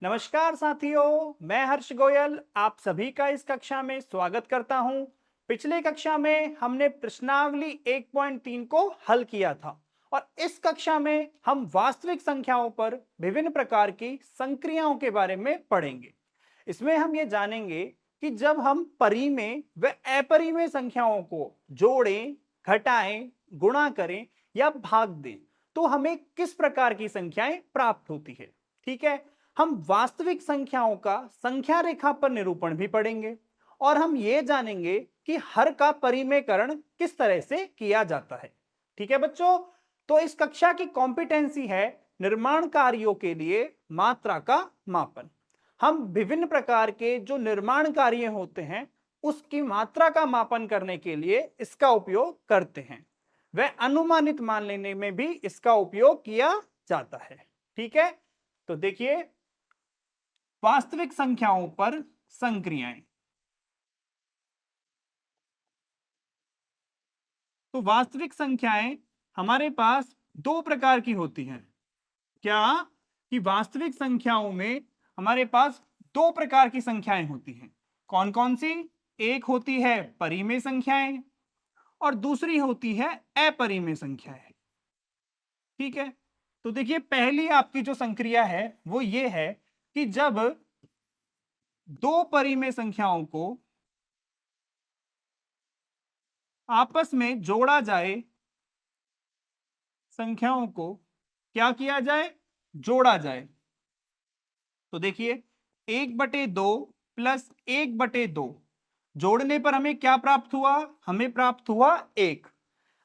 नमस्कार साथियों, मैं हर्ष गोयल आप सभी का इस कक्षा में स्वागत करता हूं। पिछले कक्षा में हमने प्रश्नावली 1.3 को हल किया था और इस कक्षा में हम वास्तविक संख्याओं पर विभिन्न प्रकार की संक्रियाओं के बारे में पढ़ेंगे। इसमें हम ये जानेंगे कि जब हम परिमेय व अपरिमेय संख्याओं को जोड़ें, घटाएं, गुणा करें या भाग दें, तो हमें किस प्रकार की संख्याएं प्राप्त होती है। ठीक है, हम वास्तविक संख्याओं का संख्या रेखा पर निरूपण भी पढ़ेंगे और हम ये जानेंगे कि हर का परिमेयकरण किस तरह से किया जाता है। ठीक है बच्चों, तो इस कक्षा की कॉम्पिटेंसी है निर्माण कार्यों के लिए मात्रा का मापन। हम विभिन्न प्रकार के जो निर्माण कार्य होते हैं उसकी मात्रा का मापन करने के लिए इसका उपयोग करते हैं। वह अनुमानित मान लेने में भी इसका उपयोग किया जाता है। ठीक है, तो देखिए वास्तविक संख्याओं पर संक्रियाएं। तो वास्तविक संख्याएं हमारे पास दो प्रकार की होती हैं। क्या कि वास्तविक संख्याओं में हमारे पास दो प्रकार की संख्याएं होती हैं। कौन कौन सी? एक होती है परिमेय संख्याएं और दूसरी होती है अपरिमेय संख्याएं। ठीक है, तो देखिए पहली आपकी जो संक्रिया है वो ये है कि जब दो परिमेय संख्याओं को आपस में जोड़ा जाए, संख्याओं को क्या किया जाए? जोड़ा जाए। तो देखिए 1/2 प्लस 1/2 जोड़ने पर हमें क्या प्राप्त हुआ? हमें प्राप्त हुआ 1।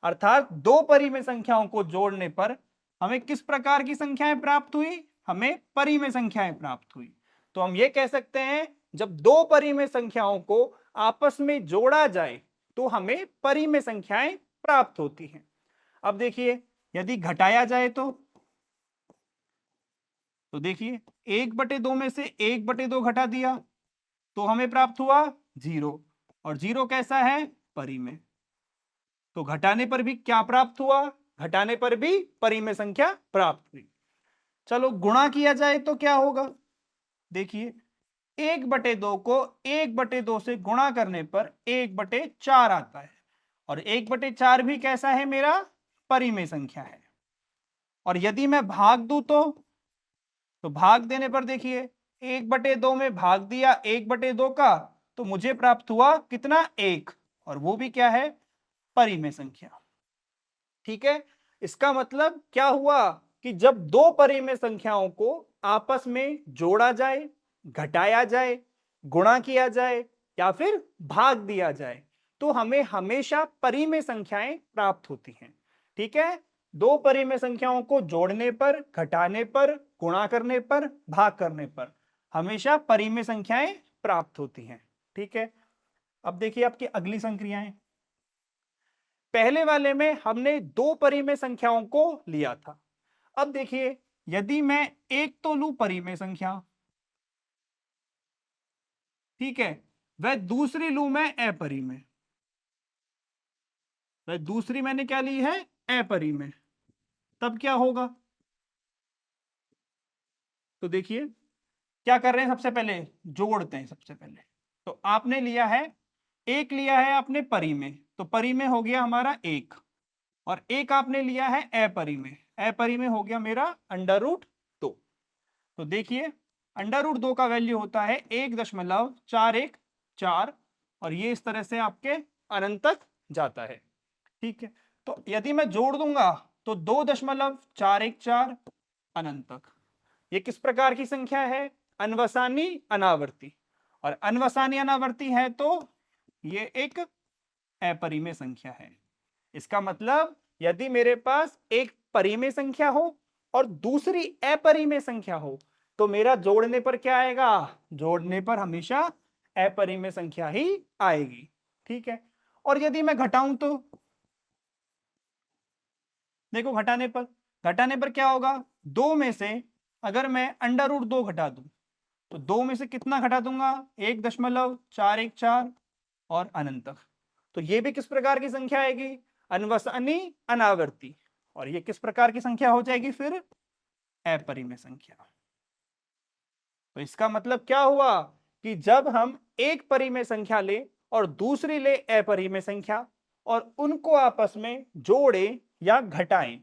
अर्थात दो परिमेय संख्याओं को जोड़ने पर हमें किस प्रकार की संख्याएं प्राप्त हुई? हमें परिमेय संख्याएं प्राप्त हुई। तो हम ये कह सकते हैं जब दो परिमेय संख्याओं को आपस में जोड़ा जाए तो हमें परिमेय संख्याएं प्राप्त होती हैं। अब देखिए यदि घटाया जाए तो देखिए 1/2 में से 1/2 घटा दिया तो हमें प्राप्त हुआ 0 और 0 कैसा है? परिमेय। तो घटाने पर भी क्या प्राप्त हुआ? घटाने पर भी परिमेय संख्या प्राप्त हुई। चलो गुणा किया जाए तो क्या होगा? देखिए 1/2 को 1/2 से गुणा करने पर 1/4 आता है और 1/4 भी कैसा है? मेरा परिमेय संख्या है। और यदि मैं भाग दूं तो भाग देने पर देखिए 1/2 में भाग दिया 1/2 का तो मुझे प्राप्त हुआ कितना? 1 और वो भी क्या है? परिमेय संख्या। ठीक है, इसका मतलब क्या हुआ कि जब दो परिमेय संख्याओं को आपस में जोड़ा जाए, घटाया जाए, गुणा किया जाए या फिर भाग दिया जाए तो हमें हमेशा परिमेय संख्याएं प्राप्त होती हैं। ठीक है, दो परिमेय संख्याओं को जोड़ने पर, घटाने पर, गुणा करने पर, भाग करने पर हमेशा परिमेय संख्याएं प्राप्त होती हैं। ठीक है, अब देखिए आपकी अगली संक्रियाएं। पहले वाले में हमने दो परिमेय संख्याओं को लिया था। अब देखिए यदि मैं एक तो लूं परिमेय संख्या, ठीक है, वह दूसरी लूं मैं अपरिमेय, वह दूसरी मैंने क्या ली है? अपरिमेय। तब क्या होगा? तो देखिए क्या कर रहे हैं, सबसे पहले जोड़ते हैं। सबसे पहले तो आपने लिया है, एक लिया है आपने परिमेय, तो परिमेय हो गया हमारा एक और एक आपने लिया है अपरिमेय, अपरिमेय हो गया मेरा √2। तो देखिए √2 का वैल्यू होता है 1.414 और ये इस तरह से आपके अनंत तक जाता है। ठीक है, तो यदि मैं जोड़ दूंगा तो 2.414 अनंत तक। ये किस प्रकार की संख्या है? अनवसानी अनावर्ती, और अनवसानी अनावर्ती है तो ये एक अपरिमेय संख्या है। इसका मतलब यदि मेरे पास एक परिमेय संख्या हो और दूसरी अपरिमेय संख्या हो तो मेरा जोड़ने पर क्या आएगा? जोड़ने पर हमेशा अपरिमेय संख्या ही आएगी। ठीक है, और यदि मैं घटाऊं तो देखो घटाने पर क्या होगा? दो में से अगर मैं √2 घटा दूं तो दो में से कितना घटा दूंगा? 1.414 और अनंत तक। तो ये भी किस प्रकार की संख्या आएगी? अनवसानी अनावर्ती, और ये किस प्रकार की संख्या हो जाएगी फिर? अपरिमेय संख्या। तो इसका मतलब क्या हुआ कि जब हम एक परिमेय संख्या ले और दूसरी ले अपरिमेय संख्या और उनको आपस में जोड़ें या घटाएं,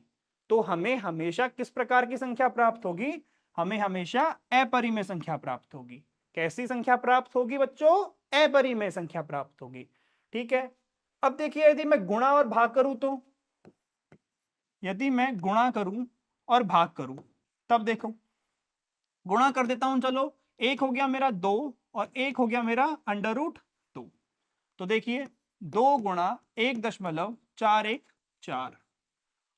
तो हमें हमेशा किस प्रकार की संख्या प्राप्त होगी? हमें हमेशा अपरिमेय संख्या प्राप्त होगी। कैसी संख्या प्राप्त होगी बच्चों? अपरिमेय संख्या प्राप्त होगी। ठीक है, अब देखिए यदि मैं गुणा और भाग करूं तो, यदि मैं गुणा करूं और भाग करूं, तब देखो गुणा कर देता हूं, चलो एक हो गया मेरा 2 और एक हो गया मेरा √2। तो देखिए 2 गुणा 1.414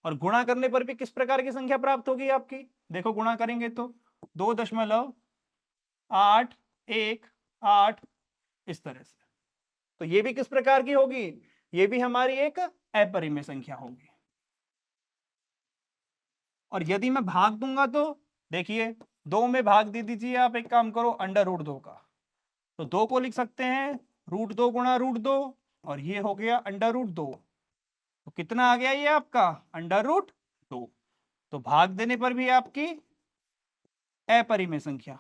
और गुणा करने पर भी किस प्रकार की संख्या प्राप्त होगी आपकी? देखो गुणा करेंगे तो 2.818 इस तरह से। तो ये भी किस प्रकार की होगी? ये भी हमारी एक अपरिमेय संख्या होगी। और यदि मैं भाग दूंगा तो देखिए 2 में भाग दे दीजिए आप, एक काम करो √2 का, तो 2 को लिख सकते हैं √2 गुणा √2 और ये हो गया √2। तो कितना आ गया ये आपका? √2। तो भाग देने पर भी आपकी अपरिमेय संख्या।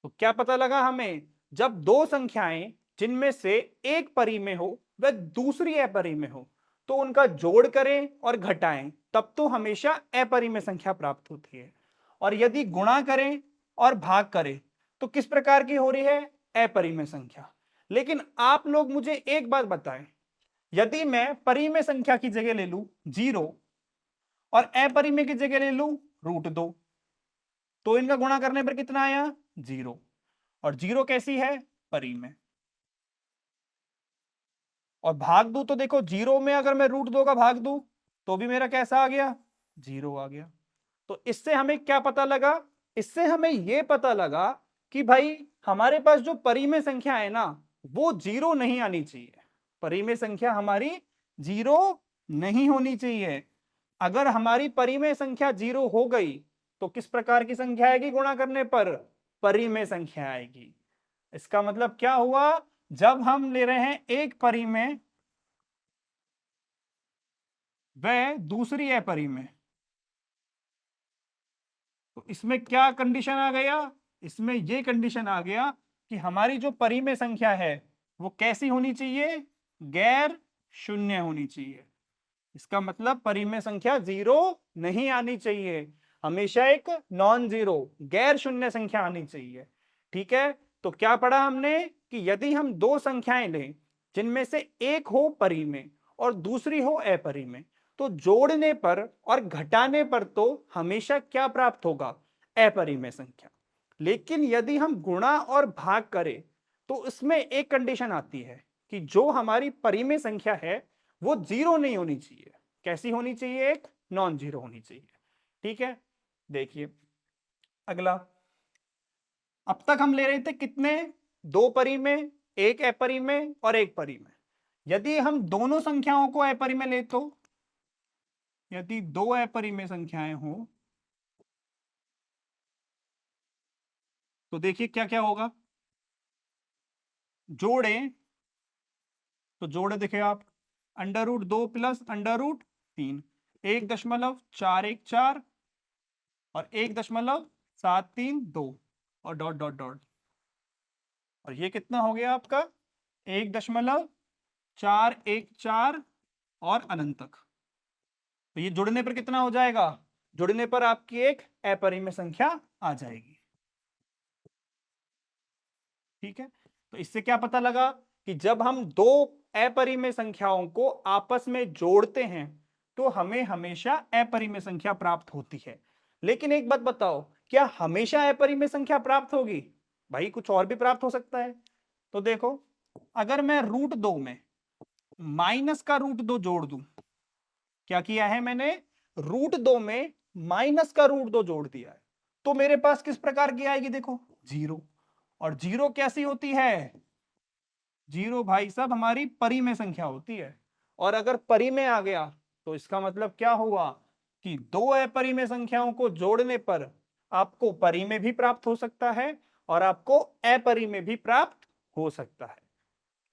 तो क्या पता लगा हमें? जब दो संख्याएं जिनमें से एक परिमेय हो व दूसरी अपरिमेय हो, तो उनका जोड़ करें और घटाएं, तब तो हमेशा अपरिमेय संख्या प्राप्त होती है। और यदि गुणा करें और भाग करें तो किस प्रकार की हो रही है? अपरिमेय संख्या। लेकिन आप लोग मुझे एक बात बताएं, यदि मैं परिमेय संख्या की जगह ले लूं 0 और अपरिमेय की जगह ले लूं √2, तो इनका गुणा करने पर कितना आया? 0। और 0 कैसी है? परिमेय। और भाग दू तो देखो 0 में अगर मैं √2 का भाग दू तो भी मेरा कैसा आ गया? 0 आ गया। तो इससे हमें क्या पता लगा? इससे हमें यह पता लगा कि भाई हमारे पास जो परिमेय संख्या है ना, वो 0 नहीं आनी चाहिए। परिमेय संख्या हमारी 0 नहीं होनी चाहिए। अगर हमारी परिमेय संख्या 0 हो गई तो किस प्रकार की संख्या आएगी गुणा करने पर? परिमेय संख्या आएगी। इसका मतलब क्या हुआ? जब हम ले रहे हैं एक परिमेय व दूसरी अपरिमेय, तो इसमें क्या कंडीशन आ गया? इसमें यह कंडीशन आ गया कि हमारी जो परिमेय संख्या है वो कैसी होनी चाहिए? गैर शून्य होनी चाहिए। इसका मतलब परिमेय संख्या 0 नहीं आनी चाहिए, हमेशा एक नॉन जीरो गैर शून्य संख्या आनी चाहिए। ठीक है, तो क्या पढ़ा हमने कि यदि हम दो संख्याएं लें जिनमें से एक हो परिमेय और दूसरी हो अपरिमेय, तो जोड़ने पर और घटाने पर तो हमेशा क्या प्राप्त होगा? अपरिमेय संख्या। लेकिन यदि हम गुणा और भाग करें तो इसमें एक कंडीशन आती है कि जो हमारी परिमेय संख्या है वो 0 नहीं होनी चाहिए। कैसी होनी चाहिए? एक नॉन जीरो होनी चाहिए। ठीक है, देखिए अगला। अब तक हम ले रहे थे कितने? दो परिमेय, एक अपरिमेय और एक परिमेय। यदि हम दोनों संख्याओं को अपरिमेय ले तो, यदि दो अपरिमेय संख्याएं हो तो देखिए क्या क्या होगा। जोड़े तो जोड़े देखिए आप, √2 प्लस √3, 1.414 और 1.732 और डॉट डॉट डॉट, और ये कितना हो गया आपका? 1.414 और अनंत तक। तो ये जुड़ने पर कितना हो जाएगा? जुड़ने पर आपकी एक अपरिमेय संख्या आ जाएगी। ठीक है, तो इससे क्या पता लगा कि जब हम दो अपरिमेय संख्याओं को आपस में जोड़ते हैं तो हमें हमेशा अपरिमेय संख्या प्राप्त होती है। लेकिन एक बात बताओ, क्या हमेशा अपरिमेय संख्या प्राप्त होगी? भाई कुछ और भी प्राप्त हो सकता है। तो देखो, अगर मैं √2 में माइनस का √2 जोड़ दूं, क्या किया है मैंने? √2 में माइनस का √2 जोड़ दिया है, तो मेरे पास किस प्रकार की आएगी? देखो 0। और 0 कैसी होती है? 0 भाई साहब हमारी परिमेय संख्या होती है। और अगर परिमेय आ गया तो इसका मतलब क्या हुआ कि दो अपरिमेय संख्याओं को जोड़ने पर आपको परिमेय भी प्राप्त हो सकता है और आपको अपरिमेय भी प्राप्त हो सकता है।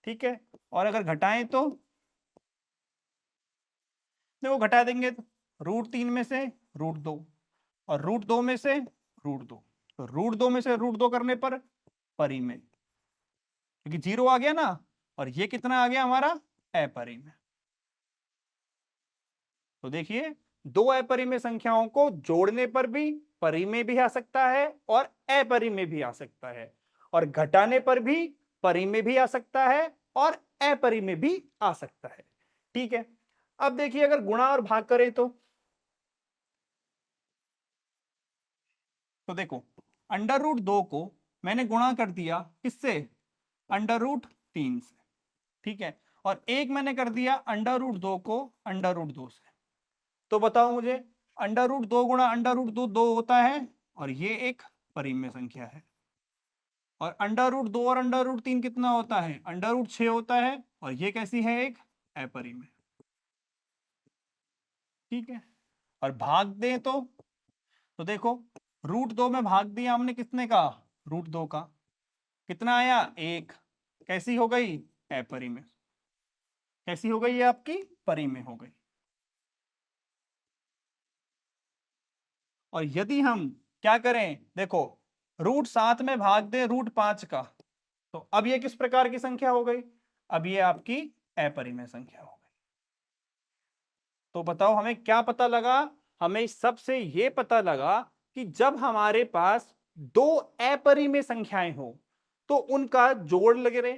ठीक है, और अगर घटाएं तो देखो घटा देंगे तो √3 में से √2 और √2 में से √2, तो √2 में से √2 करने पर परिमेय, क्योंकि 0 आ गया ना, और ये कितना आ गया हमारा अपरिमेय। तो देखिए, दो अपरिमेय संख्याओं को जोड़ने पर भी परिमेय भी आ सकता है और अपरिमेय भी आ सकता है, और घटाने पर भी परिमेय भी आ सकता है और अपरिमेय भी आ सकता है। ठीक है, अब देखिए अगर गुणा और भाग करें तो देखो, √2 को मैंने गुणा कर दिया किससे, √3 से। ठीक है, और एक मैंने कर दिया √2 को √2 से। तो बताओ मुझे, √2 गुणा √2 2 होता है, और ये एक परिमेय संख्या है। और √2 और √3 कितना होता है, √6 होता है, और ये कैसी है, एक अपरिमेय। ठीक है, और भाग दें तो देखो, √2 में भाग दिया हमने कितने का, √2 का, कितना आया, 1। कैसी हो गई, अपरिमेय। कैसी हो गई, ये आपकी परिमेय हो गई। और यदि हम क्या करें, देखो, √7 में भाग दे √5 का, तो अब ये किस प्रकार की संख्या हो गई, अब ये आपकी अपरिमेय संख्या हो गई। तो बताओ हमें क्या पता लगा, हमें इस सबसे ये पता लगा कि जब हमारे पास दो अपरिमेय संख्याएं हो तो उनका जोड़ लगे,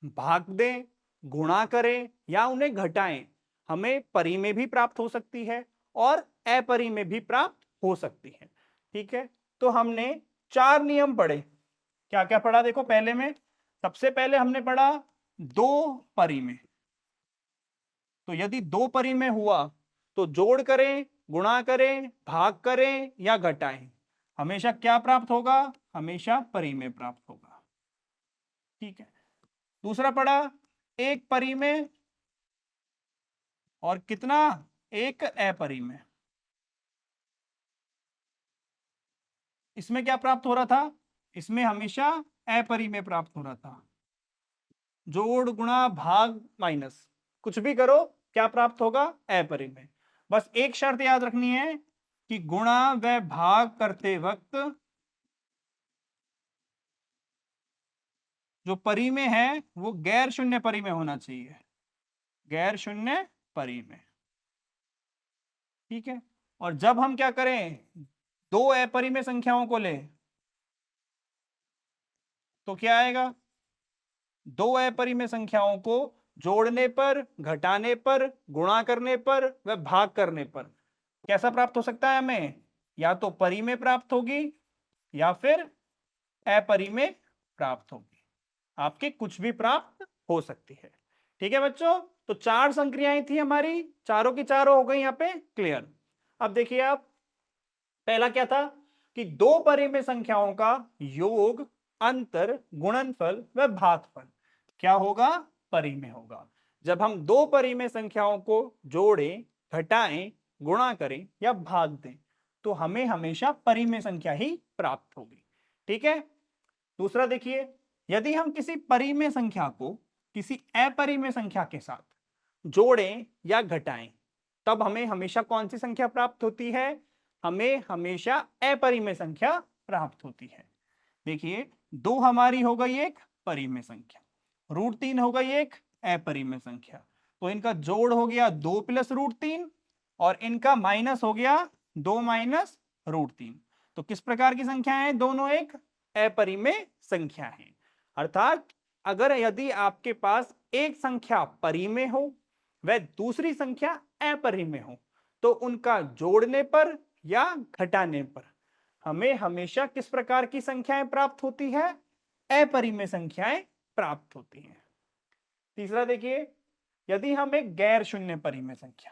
भाग दें, गुणा करें या उन्हें घटाएं, हमें परिमेय भी प्राप्त हो सकती है और अपरिमेय भी प्राप्त हो सकती है। ठीक है, तो हमने 4 नियम पढ़े। क्या क्या पढ़ा, देखो, पहले में सबसे पहले हमने पढ़ा दो परिमेय। तो यदि दो परिमेय हुआ तो जोड़ करें, गुणा करें, भाग करें या घटाएं, हमेशा क्या प्राप्त होगा, हमेशा परिमेय प्राप्त होगा। ठीक है, दूसरा पढ़ा एक परिमेय और कितना, एक अपरिमेय। इसमें क्या प्राप्त हो रहा था, इसमें हमेशा अपरिमेय प्राप्त हो रहा था। जोड़, गुणा, भाग, माइनस, कुछ भी करो, क्या प्राप्त होगा, अपरिमेय। बस एक शर्त याद रखनी है कि गुणा व भाग करते वक्त जो परिमेय है वो गैर शून्य परिमेय होना चाहिए, गैर शून्य परिमेय। ठीक है, और जब हम क्या करें, दो अपरिमेय संख्याओं को ले तो क्या आएगा, दो अपरिमेय संख्याओं को जोड़ने पर, घटाने पर, गुणा करने पर व भाग करने पर कैसा प्राप्त हो सकता है हमें, या तो परिमेय प्राप्त होगी या फिर अपरिमेय प्राप्त होगी, आपके कुछ भी प्राप्त हो सकती है। ठीक है बच्चों, तो 4 संक्रियाएं थी हमारी, चारों की चारों हो गई यहाँ पे क्लियर। अब देखिए आप, पहला क्या था कि दो परिमेय संख्याओं का योग, अंतर, गुणनफल व भागफल क्या होगा, परिमेय होगा। जब हम दो परिमेय संख्याओं को जोड़ें, घटाएं, गुणा करें या भाग दें तो हमें हमेशा परिमेय संख्या ही प्राप्त होगी। ठीक है, दूसरा देखिए, यदि हम किसी परिमेय संख्या को किसी अपरिमेय संख्या के साथ जोड़ें या घटाएं तब हमें हमेशा कौन सी संख्या प्राप्त होती है, हमें हमेशा अपरिमेय संख्या प्राप्त होती है। देखिए, दो हमारी हो गई एक परिमेय संख्या, √3 हो गई एक अपरिमेय संख्या, तो इनका जोड़ हो गया 2 + √3 और इनका माइनस हो गया 2 - √3। तो किस प्रकार की संख्या है, दोनों एक अपरिमेय संख्या है। अर्थात अगर यदि आपके पास एक संख्या परिमेय हो व दूसरी संख्या अपरिमेय हो तो उनका जोड़ने पर या घटाने पर हमें हमेशा किस प्रकार की संख्याएं प्राप्त होती है, अपरिमेय संख्याएं प्राप्त होती हैं। तीसरा देखिए, यदि हम एक गैर शून्य परिमेय संख्या,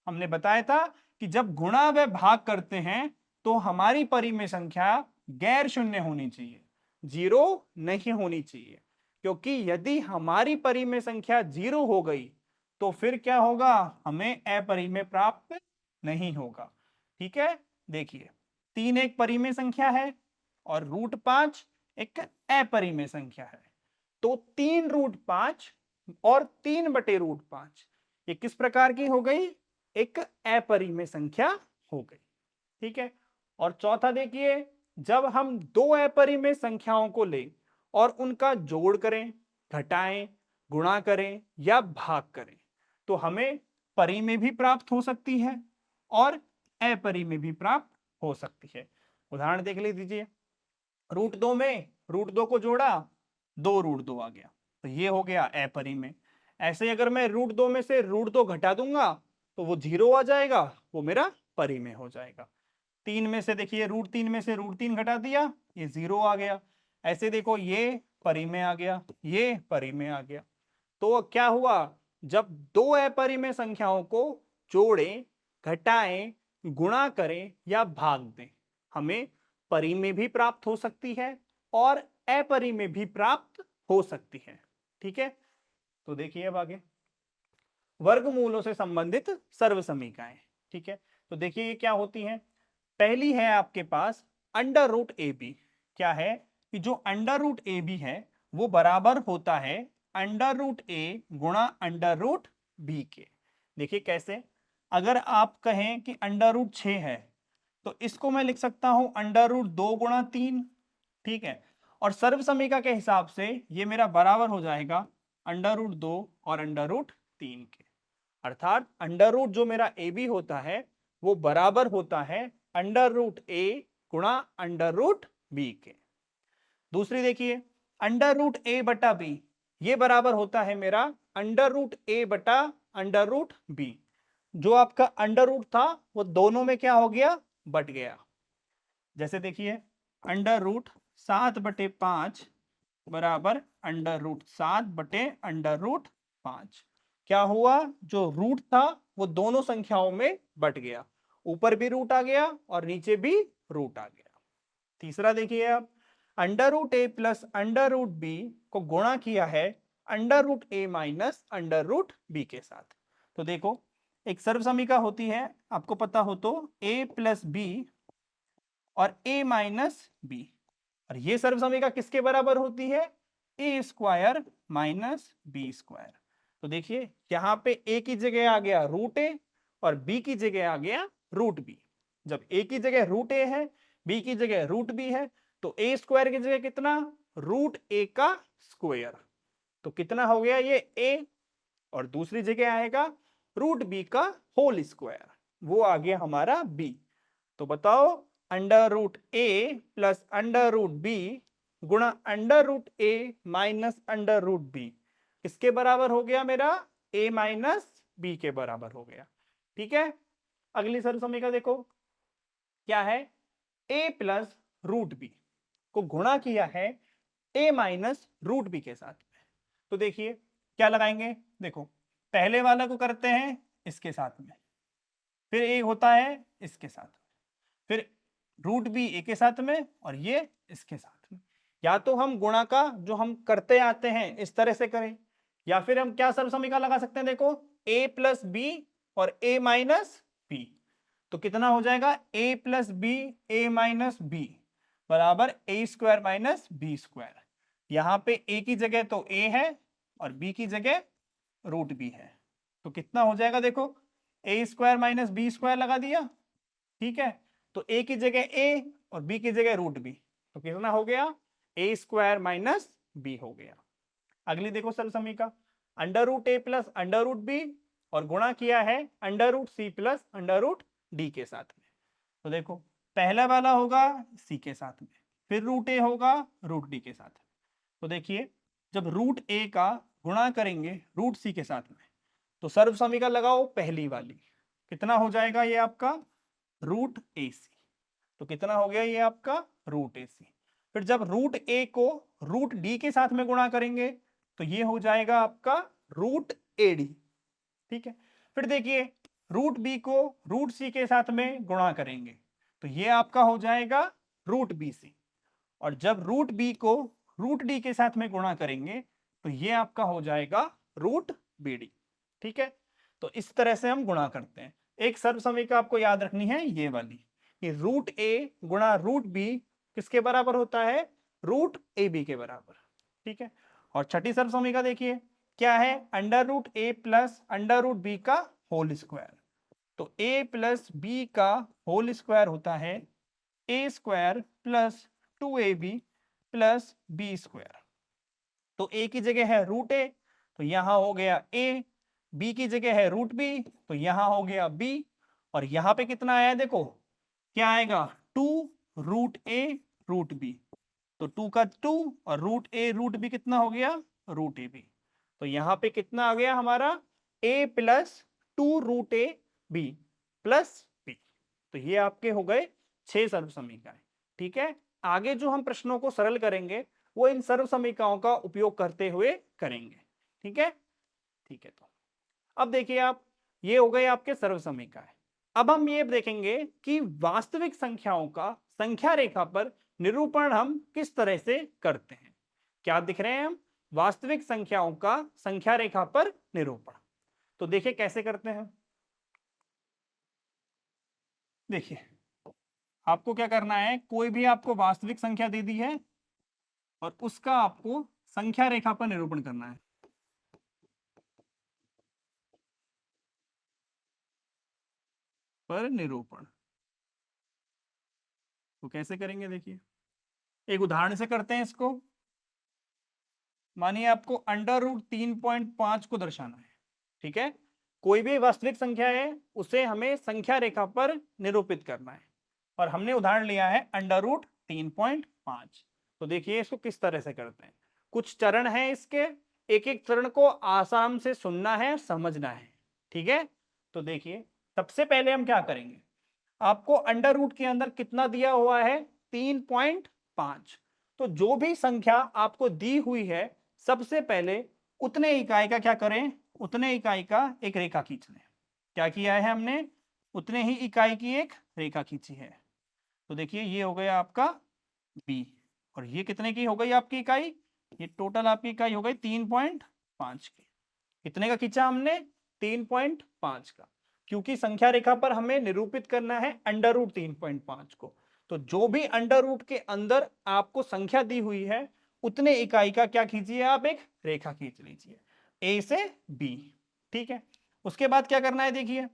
हमने बताया था कि जब गुणा व भाग करते हैं तो हमारी परिमेय संख्या गैर शून्य होनी चाहिए, 0 नहीं होनी चाहिए, क्योंकि यदि हमारी परिमेय संख्या 0 हो गई तो फिर क्या होगा, हमें अपरिमेय प्राप्त नहीं होगा। ठीक है, देखिए, 3 एक परिमेय संख्या है और √5 एक अपरिमेय संख्या है, तो 3√5 और 3/√5 ये किस प्रकार की हो गई, एक अपरिमेय संख्या हो गई। ठीक है, और चौथा देखिए, जब हम दो अपरिमेय संख्याओं को लें और उनका जोड़ करें, घटाएं, गुणा करें या भाग करें तो हमें परिमेय भी प्राप्त हो सकती है और अपरिमेय भी प्राप्त हो सकती है। उदाहरण देख लीजिए, √2 में √2 को जोड़ा, 2√2 आ गया, तो ये हो गया अपरिमेय। ऐसे अगर मैं √2 में से √2 घटा दूंगा तो वो 0 आ जाएगा, वो मेरा परिमेय हो जाएगा। 3 में से देखिए √3 में से √3 घटा दिया, ये 0 आ गया। ऐसे देखो ये परिमेय आ गया, ये परिमेय आ गया। तो क्या हुआ, जब दो अपरिमेय संख्याओं को जोड़ें, घटाएं, गुणा करें या भाग दें, हमें परिमेय भी प्राप्त हो सकती है और अपरिमेय भी प्राप्त हो सकती है। ठीक है, तो देखिए अब आगे वर्गमूलों से संबंधित सर्वसमीकाएं। ठीक है, तो देखिए ये क्या होती हैं। पहली है आपके पास √AB। क्या है कि जो √AB है वो बराबर होता है √A गुणा √B के। देखिए कैसे, अगर आप कहें कि √6 है तो इसको मैं लिख सकता हूं √2 गुणा 3। ठीक है, और सर्वसमीका के हिसाब से ये मेरा बराबर हो जाएगा √2 और √3 के। अर्थात अंडर जो मेरा ए बी होता है वो बराबर होता है √A गुणा √B के। दूसरी देखिए √A बटा B, ये बराबर होता है मेरा √A बटा √B। जो आपका अंडर था वो दोनों में क्या हो गया, बट गया। जैसे देखिए √7/5 बराबर √7/5। क्या हुआ, जो रूट था वो दोनों संख्याओं में बट गया, ऊपर भी रूट आ गया और नीचे भी रूट आ गया। तीसरा देखिए आप √A प्लस √B को गुणा किया है √A माइनस √B के साथ। तो देखो एक सर्वसमीका होती है, आपको पता हो तो A प्लस B और A माइनस B, और ये सर्वसमीका किसके बराबर होती है, A² माइनस B²। तो देखिए यहां पे A की जगह आ गया √A और B की जगह आ गया √B। जब A की जगह √A है, B की जगह √B है, तो A² की जगह कितना, √A का स्क्वायर। तो कितना हो गया ये A, और दूसरी जगह आएगा √B का होल स्क्वायर, वो आ गया हमारा B। तो बताओ √A प्लस √B गुणा √A माइनस √B किसके बराबर हो गया, मेरा A माइनस B के बराबर हो गया। ठीक है, अगली सर्वसमीका देखो क्या है, A प्लस √B को गुणा किया है A माइनस √B के साथ में। तो देखिए क्या लगाएंगे, देखो पहले वाला को करते हैं इसके साथ में, फिर A होता है इसके साथ में, फिर √B A के साथ में और ये इसके साथ में। या तो हम गुणा का जो हम करते आते हैं इस तरह से करें, या फिर हम क्या सर्वसमीका लगा सकते हैं, देखो A प्लस B और A माइनस B। तो कितना हो जाएगा, A plus B A minus B बराबर A² माइनस B²। यहां पे A की जगह तो A है और B की जगह √B है, तो कितना हो जाएगा, देखो A² माइनस B² लगा दिया। ठीक है, तो A की जगह A और B की जगह √B, तो कितना हो गया, A² माइनस B हो गया। अगली देखो सर्वसमीका √A प्लस √B और गुणा किया है √C प्लस √D के साथ में। तो देखो पहला वाला होगा C के साथ में, फिर √A होगा √D के साथ में। तो देखिए जब √A का गुणा करेंगे √C के साथ में तो सर्वसमीका लगाओ पहली वाली, कितना हो जाएगा ये आपका √AC। तो कितना हो गया ये आपका √AC। फिर जब √A को √D के साथ में गुणा करेंगे तो ये हो जाएगा आपका √AD। ठीक है, फिर देखिए √B को √C के साथ में गुणा करेंगे तो ये आपका हो जाएगा √BC, और जब √B को √D के साथ में गुणा करेंगे तो ये आपका हो जाएगा √BD। ठीक है, तो इस तरह से हम गुणा करते हैं। एक सर्वसमीका आपको याद रखनी है ये वाली कि √A गुणा √B किसके बराबर होता है, √AB के बराबर। ठीक है, और छठी सर्वसमीका देखिए क्या है, √A प्लस √B का होल स्क्वायर। तो A प्लस B का होल स्क्वायर होता है A² plus 2ab plus B square. तो a की जगह है रूट ए, तो यहां हो गया a, b की जगह है रूट बी, तो यहां हो गया b, और यहां पे कितना आया देखो, क्या आएगा 2 रूट ए रूट बी, तो 2 का 2 और रूट ए रूट बी कितना हो गया रूट ए बी। तो यहां पे कितना आ गया हमारा a plus 2 root A B plus B. तो ये आपके हो गए 6 सर्व समीकरण। ठीक है, आगे जो हम प्रश्नों को सरल करेंगे वो इन सर्व समीकरणों का उपयोग करते हुए करेंगे। ठीक है, ठीक है। तो अब देखिए आप, ये हो गए आपके सर्व समीकरण। अब हम ये देखेंगे कि वास्तविक संख्याओं का संख्या रेखा पर निरूपण हम किस तरह से करते हैं। क्या दिख रहे हैं हम, वास्तविक संख्याओं का संख्या रेखा पर निरूपण। तो देखिए कैसे करते हैं। देखिए आपको क्या करना है, कोई भी आपको वास्तविक संख्या दे दी है और उसका आपको संख्या रेखा पर निरूपण करना है। पर निरूपण तो कैसे करेंगे, देखिए एक उदाहरण से करते हैं इसको। मानिए आपको अंडर रूट 3.5 को दर्शाना है। ठीक है, कोई भी वास्तविक संख्या है उसे हमें संख्या रेखा पर निरूपित करना है, और हमने उदाहरण लिया है अंडर रूट 3.5। तो देखिए इसको किस तरह से करते हैं। कुछ चरण हैं इसके, एक एक चरण को आसाम से सुनना है, समझना है। ठीक है, तो देखिए सबसे पहले हम क्या करेंगे, आपको अंडर रूट के अंदर कितना दिया हुआ है 3.5। तो जो भी संख्या आपको दी हुई है सबसे पहले उतने इकाई का क्या करें, उतने इकाई का एक रेखा खींच लें। क्या किया है हमने, उतने ही इकाई की एक रेखा खींची है। तो देखिए ये हो गया आपका बी, और ये कितने की हो गई आपकी इकाई, ये टोटल आपकी इकाई हो गई 3.5 की। कितने का खींचा हमने, 3.5 का, क्योंकि संख्या रेखा पर हमें निरूपित करना है अंडर रूट 3.5 को। तो जो भी अंडर रूट के अंदर आपको संख्या दी हुई है उतने इकाई का क्या खींचिए, आप एक रेखा खींच लीजिए ए से बी। ठीक है, उसके बाद क्या करना है, देखिए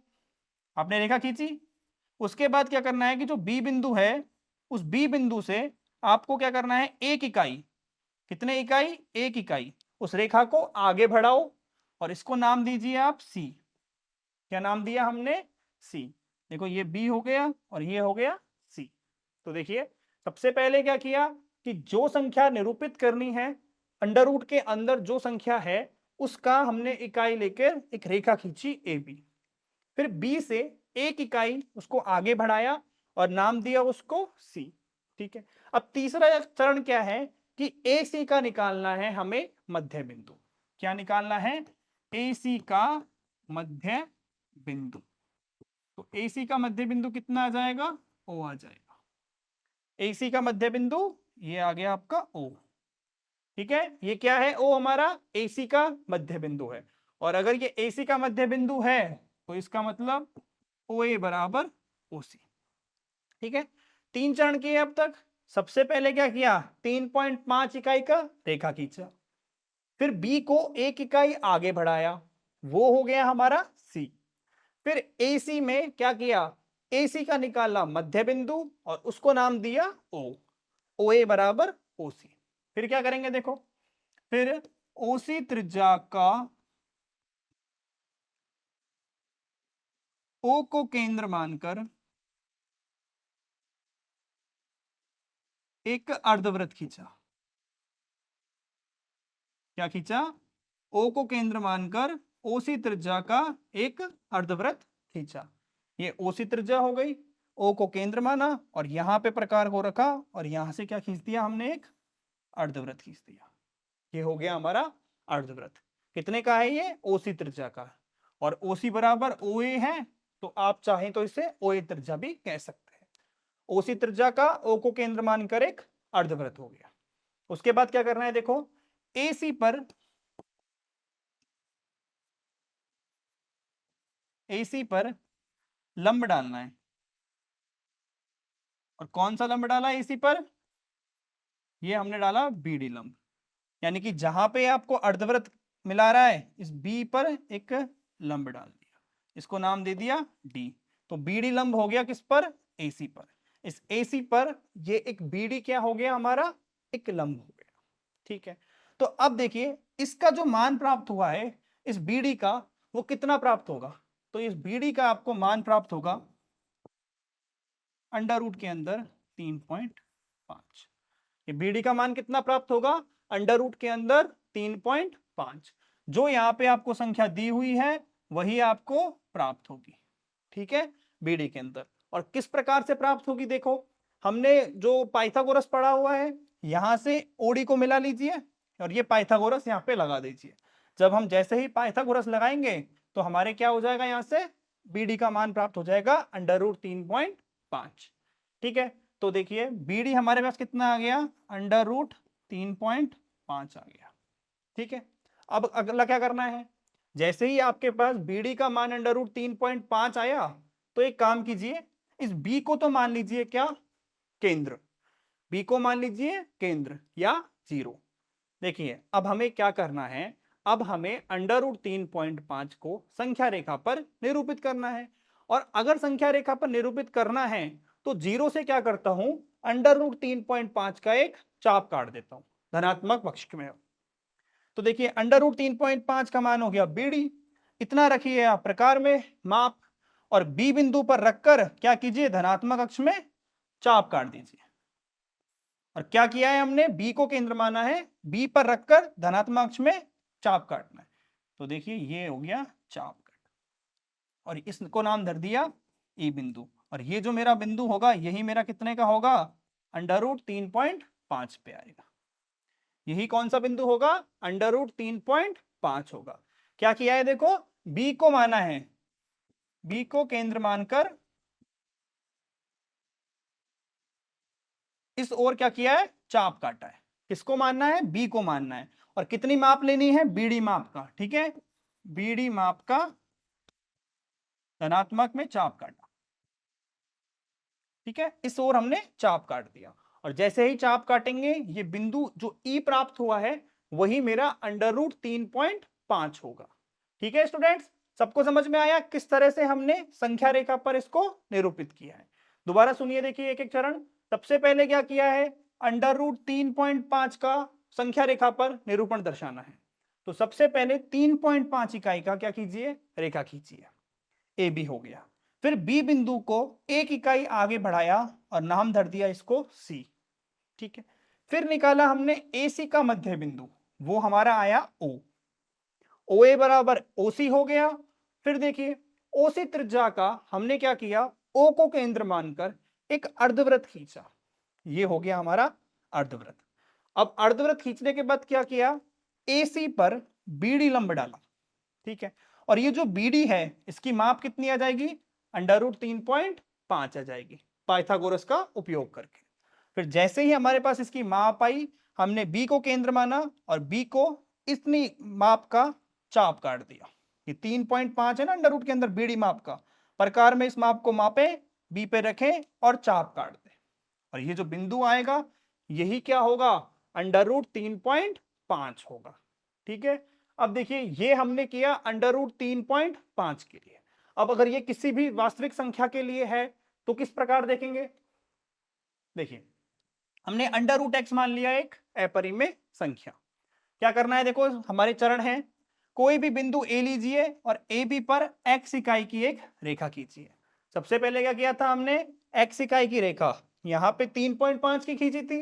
आपने रेखा खींची, उसके बाद क्या करना है कि जो बी बिंदु है उस बी बिंदु से आपको क्या करना है, एक इकाई, कितने इकाई, एक इकाई, उस रेखा को आगे बढ़ाओ और इसको नाम दीजिए आप सी। क्या नाम दिया हमने, सी। देखो ये बी हो गया और ये हो गया सी। तो देखिए सबसे पहले क्या किया कि जो संख्या निरूपित करनी है अंडर रूट के अंदर जो संख्या है उसका हमने इकाई लेकर एक रेखा खींची ए बी। फिर बी से एक इकाई उसको आगे बढ़ाया और नाम दिया उसको सी। ठीक है, अब तीसरा चरण क्या है कि ए सी का निकालना है हमें मध्य बिंदु। क्या निकालना है, ए सी का मध्य बिंदु। तो ए सी का मध्य बिंदु कितना आ जाएगा, ओ आ जाएगा। ए सी का मध्य बिंदु ये आ गया आपका ओ। ठीक है, ये क्या है, ओ हमारा ए सी का मध्य बिंदु है, और अगर ये ए सी का मध्य बिंदु है तो इसका मतलब ओ ए बराबर ओ सी। ठीक है, 3 चरण किए अब तक। सबसे पहले क्या किया, 3.5 इकाई का रेखा खींचा, फिर बी को एक इकाई आगे बढ़ाया, वो हो गया हमारा सी। फिर ए सी में क्या किया, ए सी का निकाला मध्य बिंदु और उसको नाम दिया ओ, ओ ए बराबर ओ सी। फिर क्या करेंगे देखो, फिर ओ सी त्रिज्या का ओ को केंद्र मानकर एक अर्धवृत्त खींचा। क्या खींचा, ओ को केंद्र मानकर ओसी त्रिज्या का एक अर्धवृत्त खींचा। ये ओसी त्रिज्या हो गई, ओ को केंद्र माना और यहां पे प्रकार को रखा और यहां से क्या खींच दिया हमने, एक अर्धवृत्त खींच दिया। ये हो गया हमारा अर्धवृत्त। कितने का है ये, ओसी त्रिज्या का, और ओसी बराबर ओ ए है, तो आप चाहें तो इसे ओ ए त्रिज्या भी कह सकते हैं। ओसी त्रिज्या का ओ को केंद्र मानकर एक अर्धवृत्त हो गया। उसके बाद क्या करना है देखो, एसी पर एसी पर लंब डालना है। और कौन सा लंब डाला एसी पर, ये हमने डाला बीडी लंब, यानी कि जहां पे आपको अर्धवृत्त मिला रहा है इस बी पर एक लंब डाल दिया, इसको नाम दे दिया डी। तो बीडी लंब हो गया किस पर, एसी पर। इस AC पर ये एक BD क्या हो गया हमारा, एक लंब हो गया। ठीक है, तो अब देखिए इसका जो मान प्राप्त हुआ है इस BD का, वो कितना प्राप्त होगा, तो इस BD का आपको मान प्राप्त होगा अंडर रूट के अंदर 3.5। ये BD का मान कितना प्राप्त होगा, अंडर रूट के अंदर 3.5। जो यहाँ पे आपको संख्या दी हुई है वही आपको प्राप्त होगी। ठीक है, BD के अंदर। और किस प्रकार से प्राप्त होगी, देखो हमने जो पाइथागोरस पढ़ा हुआ है, यहां से OD को मिला लीजिए और ये पाइथागोरस यहाँ पे लगा दीजिए। जब हम जैसे ही पाइथागोरस लगाएंगे तो हमारे क्या हो जाएगा, यहां से BD का मान प्राप्त हो जाएगा अंडर रूट 3.5। ठीक है, तो देखिए BD हमारे पास कितना आ गया, अंडर रूट 3.5 आ गया। ठीक है, अब अगला क्या करना है, जैसे ही आपके पास BD का मान अंडर रूट 3.5 आया तो एक काम कीजिए, इस B को तो मान लीजिए क्या, केंद्र, B को मान लीजिए केंद्र या 0। देखिए अब हमें क्या करना है, अब हमें अंडर रूट 3.5 को संख्या रेखा पर निरूपित करना है। और अगर संख्या रेखा पर निरूपित करना है तो 0 से क्या करता हूं, अंडर रूट 3.5 का एक चाप काट देता हूं धनात्मक पक्ष में। तो देखिए अंडर रूट 3.5 का मान हो गया BD, इतना रखिए आप प्रकार में माप, और B बिंदु पर रखकर क्या कीजिए, धनात्मक अक्ष में चाप काट दीजिए। और क्या किया है हमने, B को केंद्र माना है, B पर रखकर धनात्मक अक्ष में चाप काटना है। तो देखिए ये हो गया चाप काट, और इसको नाम धर दिया E बिंदु। और ये जो मेरा बिंदु होगा यही मेरा कितने का होगा, अंडर रूट 3.5 पे आएगा। यही कौन सा बिंदु होगा, अंडर रूट 3.5 होगा। क्या किया है, देखो B को माना है, B को केंद्र मानकर इस ओर क्या किया है, चाप काटा है। किसको मानना है, B को मानना है। और कितनी माप लेनी है, BD माप का। ठीक है, BD माप का धनात्मक में चाप काटा। ठीक है, इस ओर हमने चाप काट दिया, और जैसे ही चाप काटेंगे ये बिंदु जो E प्राप्त हुआ है वही मेरा अंडर रूट 3.5 होगा। ठीक है स्टूडेंट्स, सबको समझ में आया किस तरह से हमने संख्या रेखा पर इसको निरूपित किया है। दोबारा सुनिए, देखिए एक एक चरण। सबसे पहले क्या किया है, अंडर रूट 3.5 का संख्या रेखा पर निरूपण दर्शाना है। तो सबसे पहले 3.5 इकाई का क्या कीजिए, रेखा खींचिए, AB हो गया। फिर B बिंदु को एक इकाई आगे बढ़ाया और नाम धर दिया इसको C। ठीक है, फिर निकाला हमने AC का मध्य बिंदु, वो हमारा आया O। OA बराबर OC हो गया। फिर देखिए OC त्रिज्या का हमने क्या किया, O को केंद्र मानकर एक अर्धवृत्त खींचा, ये हो गया हमारा अर्धवृत्त। अब अर्धवृत्त खींचने के बाद क्या किया, AC पर BD लंब डाला। ठीक है, और ये जो BD है इसकी माप कितनी आ जाएगी, अंडर रूट 3.5 आ जाएगी पाइथागोरस का उपयोग करके। फिर जैसे ही हमारे पास इसकी माप आई, हमने B को केंद्र माना और B को इतनी माप का चाप काट दिया। ये 3.5 है ना अंडर रूट के अंदर BD माप का, प्रकार में इस माप को मापे, B पे रखें और चाप काट दें, और ये जो बिंदु आएगा यही क्या होगा, अंडर रूट 3.5 होगा। ठीक है, अब देखिए ये हमने किया अंडर रूट 3.5 के लिए। अब अगर ये किसी भी वास्तविक संख्या के लिए है तो किस प्रकार देखेंगे, देखिए हमने अंडर रूट x मान लिया एक अपरिमेय संख्या। क्या करना है, देखो हमारे चरण है, कोई भी बिंदु A लीजिए और AB पर x इकाई की एक रेखा खींचिए। सबसे पहले क्या किया था हमने, x इकाई की रेखा यहां पे 3.5 की खींची थी,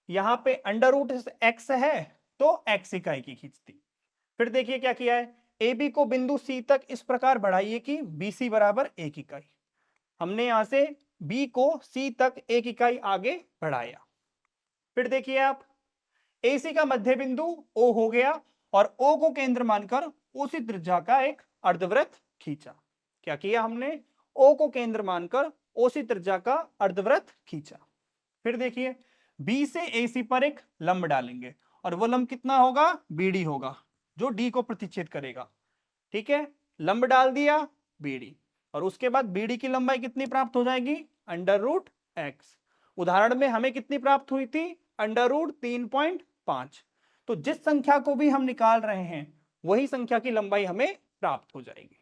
यहां पे अंडर रूट x है तो x इकाई की खींचती। फिर देखिए क्या किया है, AB को बिंदु C तक इस प्रकार बढ़ाइए कि BC बराबर 1 इकाई। हमने यहां से B को C तक 1 इकाई आगे बढ़ाया। फिर देखिए आप AC का मध्य बिंदु O हो गया और O को केंद्र मानकर उसी त्रिज्या का एक अर्धवृत्त खींचा। क्या किया हमने, O को केंद्र मानकर उसी त्रिज्या का अर्धवृत्त खींचा। फिर देखिए B से AC पर एक लंब डालेंगे और वो लंब कितना होगा, BD होगा, जो D को प्रतिच्छेद करेगा। ठीक है, लंब डाल दिया BD, और उसके बाद BD की लंबाई कितनी प्राप्त हो जाएगी, अंडर रूट x। उदाहरण में हमें कितनी प्राप्त हुई थी, अंडर रूट 3.5। तो जिस संख्या को भी हम निकाल रहे हैं वही संख्या की लंबाई हमें प्राप्त हो जाएगी।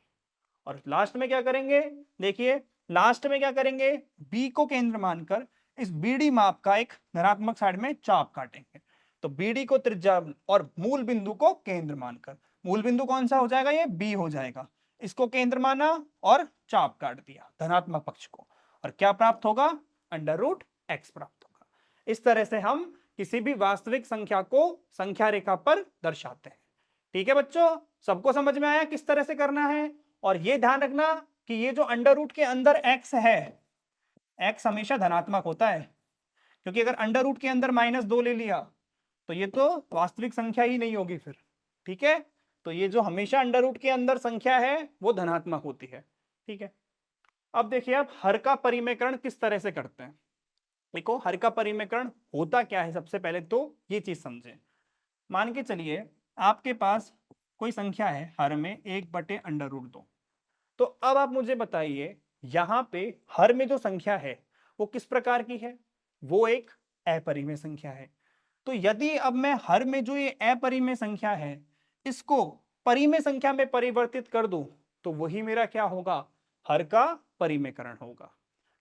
और लास्ट में क्या करेंगे, देखिए लास्ट में क्या करेंगे, बी को केंद्र मानकर इस बीडी माप का एक धनात्मक साइड में चाप काटेंगे। तो बीडी को त्रिज्या और मूल बिंदु को केंद्र मानकर, मूल बिंदु कौन सा हो जाएगा, ये बी हो जाएगा, इसको केंद्र माना और चाप काट दिया धनात्मक पक्ष को, और क्या प्राप्त होगा, √x प्राप्त होगा। इस तरह से हम किसी भी वास्तविक संख्या को संख्या रेखा पर दर्शाते हैं। ठीक है बच्चों, सबको समझ में आया किस तरह से करना है। और ये ध्यान रखना कि ये जो अंडर रूट के अंदर x है, x हमेशा धनात्मक होता है, क्योंकि अगर अंडर रूट के अंदर -2 ले लिया तो ये तो वास्तविक संख्या ही नहीं होगी फिर। ठीक है, तो ये जो हमेशा अंडर रूट के अंदर संख्या है वो धनात्मक होती है। ठीक है, अब देखिए आप हर का परिमेयकरण किस तरह से करते हैं। देखो हर का परिमेयकरण होता क्या है, सबसे पहले तो ये चीज समझें। मान के चलिए आपके पास कोई संख्या है हर में 1/√2। तो अब आप मुझे बताइए यहां पे हर में जो संख्या है वो किस प्रकार की है, वो एक अपरिमेय संख्या है। तो यदि अब मैं हर में जो ये अपरिमेय संख्या है इसको परिमेय संख्या में परिवर्तित कर दूं तो वही मेरा क्या होगा, हर का परिमेयकरण होगा।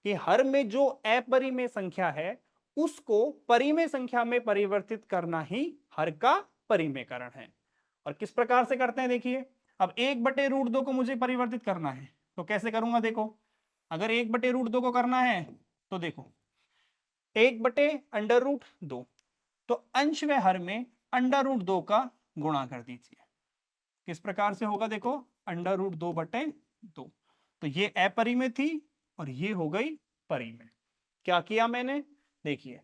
कि हर में जो अपरिमेय संख्या है उसको परिमेय संख्या में परिवर्तित करना ही हर का परिमेयकरण है। और किस प्रकार से करते हैं देखिए, अब 1/√2 को मुझे परिवर्तित करना है तो कैसे करूंगा, देखो अगर 1/√2 को करना है तो देखो 1/√2, तो अंश व हर में √2 का गुणा कर दीजिए। किस प्रकार से होगा, देखो √2/2, तो ये अपरिमेय थी और ये हो गई परिमेय। क्या किया मैंने, देखिए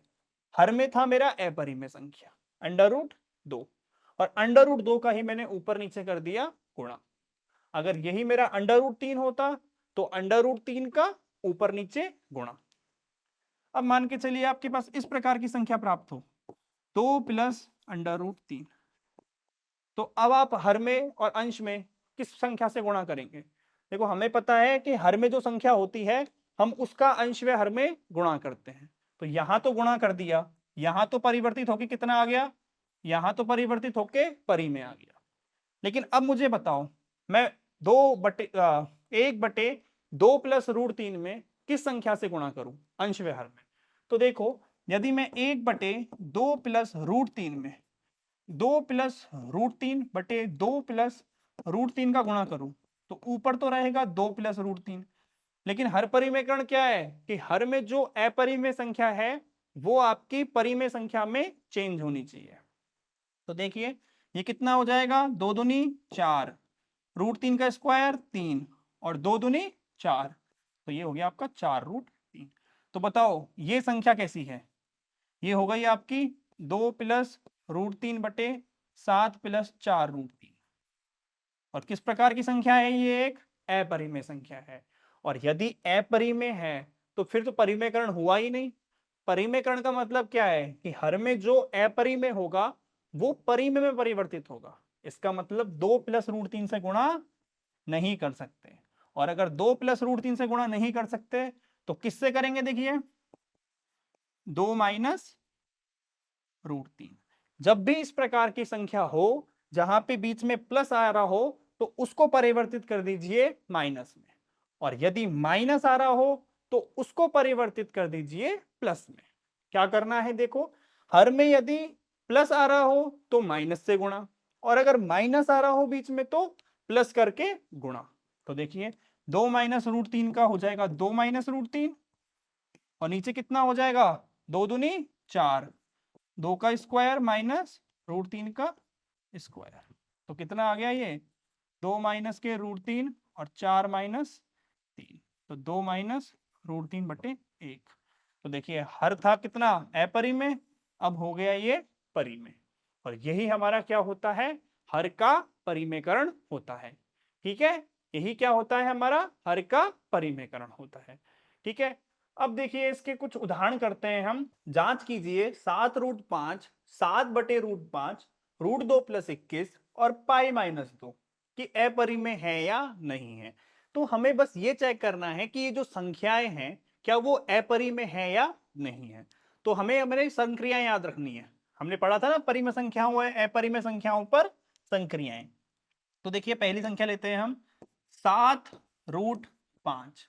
हर में था मेरा अपरिमेय संख्या √2 और √2 का ही मैंने ऊपर नीचे कर दिया गुणा। अगर यही मेरा √3 होता तो √3 का ऊपर नीचे गुणा। अब मान के चलिए आपके पास इस प्रकार की संख्या प्राप्त हो 2 + √3, तो अब आप हर में और अंश में किस संख्या से गुणा करेंगे। देखो हमें पता है कि हर में जो संख्या होती है हम उसका अंश व हर में गुणा करते हैं। तो यहां तो गुणा कर दिया, यहां तो परिवर्तित होके कितना आ गया, यहां तो परिवर्तित होके परिमेय आ गया। लेकिन अब मुझे बताओ मैं 1/2 + √3 में किस संख्या से गुणा करूं, अंश व हर में। तो देखो यदि मैं 1/2 + √3 में 2 + √3/2 + √3 का गुणा करूं तो ऊपर तो रहेगा 2 + √3, लेकिन हर परिमेयकरण क्या है कि हर में जो अपरिमेय संख्या है वो आपकी परिमेय संख्या में चेंज होनी चाहिए। तो देखिए ये कितना हो जाएगा, 2 दूनी 4, √3 का स्क्वायर 3 और 2 दूनी 4, तो ये हो गया आपका 4√3। तो बताओ ये संख्या कैसी है, ये हो गई आपकी 2 + √3/7 + 4√3। और किस प्रकार की संख्या है, ये एक अपरिमेय संख्या है। और यदि अपरिमेय है तो फिर तो परिमेयकरण हुआ ही नहीं। परिमेयकरण का मतलब क्या है कि हर में जो अपरिमेय होगा वो परिमेय में परिवर्तित होगा। इसका मतलब 2 + √3 से गुणा नहीं कर सकते, और अगर 2 + √3 से गुणा नहीं कर सकते तो किससे करेंगे, देखिए 2 - √3। जब भी इस प्रकार की संख्या हो जहां पे बीच में प्लस आ रहा हो तो उसको परिवर्तित कर दीजिए माइनस में, और यदि माइनस आ रहा हो तो उसको परिवर्तित कर दीजिए प्लस में। क्या करना है, देखो हर में यदि प्लस आ रहा हो तो माइनस से गुणा, और अगर माइनस आ रहा हो बीच में तो प्लस करके गुणा। तो देखिए 2 - √3 का हो जाएगा 2 - √3, और नीचे कितना हो जाएगा, 2 दूनी 4, 2 का स्क्वायर माइनस √3 का स्क्वायर, तो कितना आ गया ये 2 माइनस के √3 और 4 - 3, तो 2 - √3/1। तो देखिए हर था कितना अपरिमेय, अब हो गया ये परिमेय, और यही हमारा क्या होता है, हर का परिमेयकरण होता है। ठीक है, यही क्या होता है, हमारा हर का परिमेयकरण होता है। ठीक है, अब देखिए इसके कुछ उदाहरण करते हैं हम। जांच कीजिए 7√5, 7/√5, √2 + 21 और π-2 कि अपरिमेय है या नहीं है। तो हमें बस ये चेक करना है कि ये जो संख्याएं हैं क्या वो अपरिमेय है या नहीं है। तो हमें हमारी संक्रियाएं याद रखनी है। हमने पढ़ा था ना परिमेय संख्याओं व अपरिमेय संख्याओं पर संक्रियाएं। तो देखिए पहली संख्या लेते हैं हम 7√5।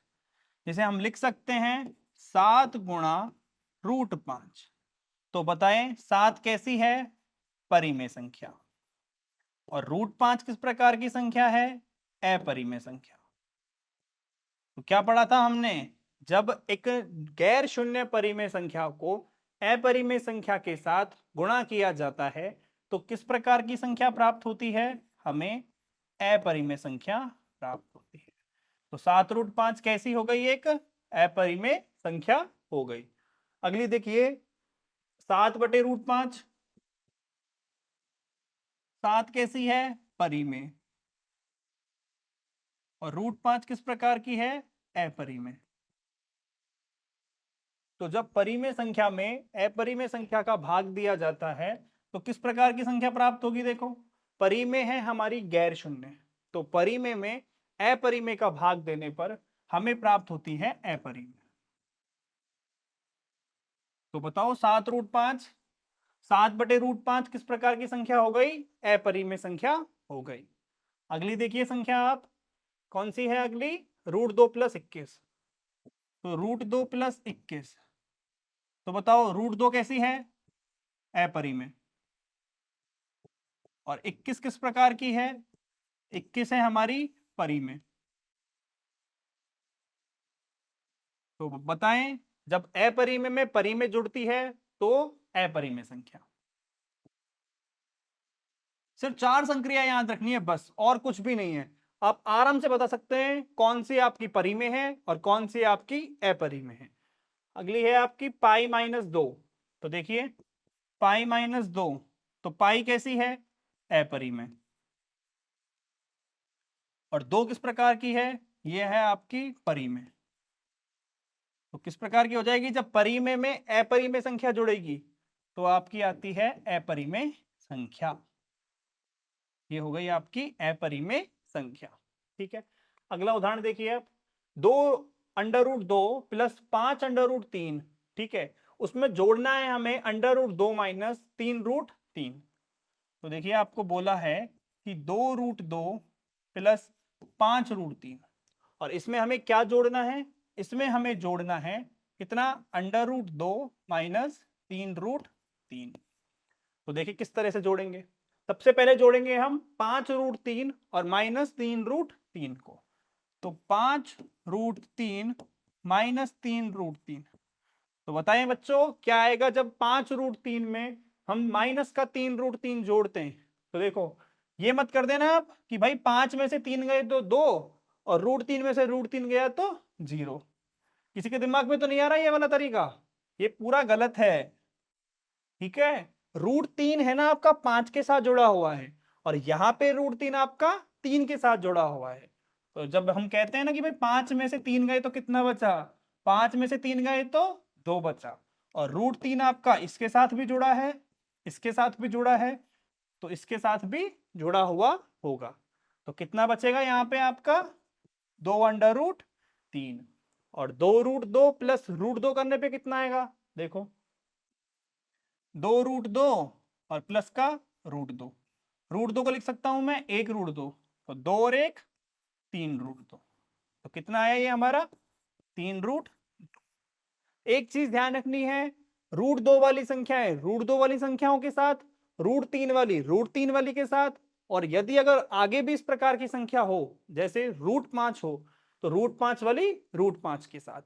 जिसे हम लिख सकते हैं 7 गुणा √5। तो बताएं 7 कैसी है? परिमेय संख्या। और √5 किस प्रकार की संख्या है? अपरिमेय संख्या। तो क्या पढ़ा था हमने? जब एक गैर शून्य परिमेय संख्या को अपरिमेय संख्या के साथ गुणा किया जाता है तो किस प्रकार की संख्या प्राप्त होती है? हमें अपरिमेय संख्या प्राप्त होती है। तो 7√5 कैसी हो गई? एक अपरिमेय संख्या हो गई। अगली देखिए 7/√5। 7 कैसी है? परिमेय। और √5 किस प्रकार की है? अपरिमेय। तो जब परिमेय संख्या में अपरिमेय संख्या का भाग दिया जाता है तो किस प्रकार की संख्या प्राप्त होगी? देखो, परिमेय है हमारी गैर शून्य, तो परिमेय में अपरिमेय का भाग देने पर हमें प्राप्त होती है अपरिमेय। तो बताओ 7√5, 7/√5 किस प्रकार की संख्या हो गई? अपरिमेय संख्या हो गई। अगली देखिए संख्या आप, कौन सी है अगली? √2 + 21। तो √2 + 21, तो बताओ √2 कैसी है? अपरिमेय। और 21 किस प्रकार की है? 21 है हमारी परिमेय। तो बताएं जब अपरिमेय में परिमेय जुड़ती है तो अपरिमेय संख्या। सिर्फ 4 संक्रिया याद रखनी है बस, और कुछ भी नहीं है। आप आराम से बता सकते हैं कौन सी आपकी परिमेय है और कौन सी आपकी अपरिमेय है। अगली है आपकी π-2। तो देखिए π-2, तो पाई कैसी है? अपरिमेय। और 2 किस प्रकार की है? यह है आपकी परिमेय। तो किस प्रकार की हो जाएगी? जब परिमेय में अपरिमेय संख्या जुड़ेगी तो आपकी आती है अपरिमेय संख्या। ये हो गई आपकी अपरिमेय संख्या। ठीक है, अगला उदाहरण देखिए आप। 2√2 + 5√3। ठीक है, उसमें जोड़ना है हमें √2 - 3√3। तो देखिए आपको बोला है कि 2√2 + 5√3, और इसमें हमें क्या जोड़ना है? इसमें हमें जोड़ना है कितना? √2 - 3√3। तो देखिए किस तरह से जोड़ेंगे। सबसे पहले जोड़ेंगे हम 5√3 और -3√3 को। तो 5√3 - 3√3, तो बताएं बच्चों क्या आएगा जब 5√3 में हम माइनस का 3√3 जोड़ते हैं? तो देखो, ये मत कर देना आप कि भाई 5 में से 3 गए तो 2 और √3 में से √3 गया तो 0। किसी के दिमाग में तो नहीं आ रहा ये वाला तरीका? ये पूरा गलत है। ठीक है, √3 है ना आपका 5 के साथ जुड़ा हुआ है, और यहां पे √3 आपका 3 के साथ जुड़ा हुआ है। तो जब हम कहते हैं ना कि भाई 5 में से 3 गए तो कितना बचा? 5 में से 3 गए तो 2 बचा। और √3 आपका इसके साथ भी जुड़ा है, इसके साथ भी जुड़ा है, तो इसके साथ भी जुड़ा हुआ होगा। तो कितना बचेगा यहाँ पे आपका? 2√3। और 2√2 + √2 करने पे कितना आएगा? देखो, 2√2 और प्लस का √2। √2 को लिख सकता हूं मैं 1√2, तो 2 और 1 3√2। तो कितना आया ये हमारा? 3√2। एक चीज ध्यान रखनी है, √2 वाली संख्याएं √2 वाली संख्याओं के साथ, √3 वाली √3 वाली के साथ, और यदि अगर आगे भी इस प्रकार की संख्या हो जैसे √5 हो तो √5 वाली √5 के साथ,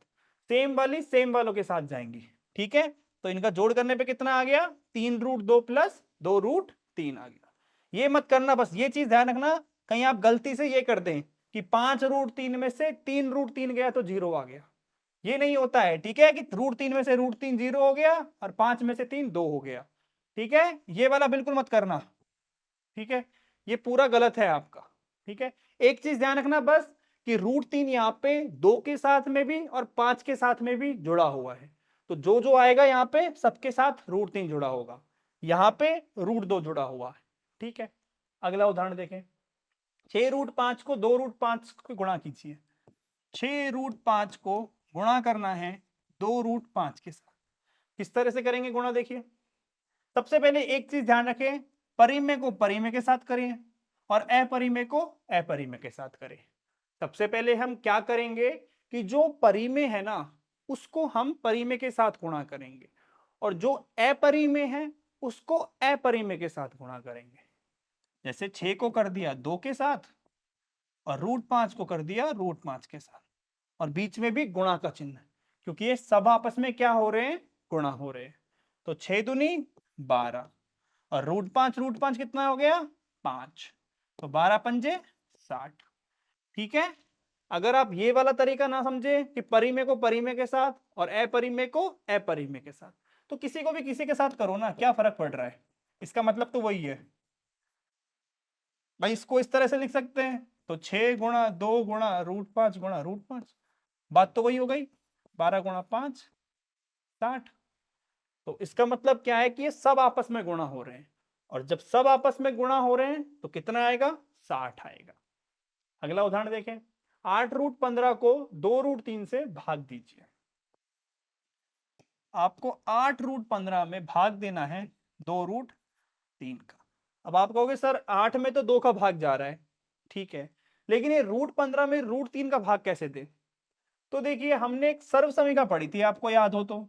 सेम वाली सेम वालों के साथ जाएंगी। ठीक है, तो इनका जोड़ करने पे कितना आ गया? 3√2 + 2√3 आ गया। ये मत करना, बस ये चीज ध्यान रखना कहीं आप गलती से ये कर दें कि 5√3 में से 3√3 गया तो 0 आ गया। ये नहीं होता है। ठीक है, कि √3 में से √3 0 हो गया और 5 में से 3 2 हो गया। ठीक है, ये वाला बिल्कुल मत करना। ठीक है, ये पूरा गलत है आपका। ठीक है, एक चीज ध्यान रखना बस कि √3 यहाँ पे 2 के साथ में भी और 5 के साथ में भी जुड़ा हुआ है, तो जो जो आएगा यहाँ पे सबके साथ √3 जुड़ा होगा, यहाँ पे √2 जुड़ा हुआ है। ठीक है, अगला उदाहरण देखें। 6√5 को 2√5 को गुणा कीजिए। 6√5 को गुणा करना है 2√5 के साथ। किस तरह से करेंगे गुणा? देखिए, सबसे पहले एक चीज ध्यान रखें, परिमेय को परिमेय के साथ करें और अपरिमेय को अपरिमेय के साथ करें। सबसे पहले हम क्या करेंगे कि जो परिमेय है ना उसको हम परिमेय के साथ गुणा करेंगे और जो अपरिमेय है उसको अपरिमेय के साथ गुणा करेंगे। जैसे 6 को कर दिया 2 के साथ और √5 को कर दिया √5 के साथ, और बीच में भी गुणा का चिन्ह, क्योंकि ये सब आपस में क्या हो रहे हैं, गुणा हो रहे हैं। तो 6 दूनी 12 और √5 कितना हो गया 5, तो 12 पंजे 60। ठीक है, अगर आप ये वाला तरीका ना समझे कि परिमेय को परिमेय के साथ और अपरिमेय को अपरिमेय के साथ, तो किसी को भी किसी के साथ करो ना, क्या फर्क पड़ रहा है, इसका मतलब तो वही है भाई। इसको इस तरह से लिख सकते हैं, तो 6 गुणा 2 गुणा √5 गुणा √5, बात तो वही हो गई, 12 गुणा 5 60। तो इसका मतलब क्या है कि ये सब आपस में गुणा हो रहे हैं, और जब सब आपस में गुणा हो रहे हैं तो कितना आएगा, 60 आएगा। अगला उदाहरण देखें, 8√15 को 2√3 से भाग दीजिए। आपको 8√15 में भाग देना है 2√3 का। अब आप कहोगे सर 8 में तो 2 का भाग जा रहा है, ठीक है, लेकिन ये √15 में √3 का भाग कैसे दे? तो देखिए हमने एक सर्व समीकरण पढ़ी थी, आपको याद हो तो,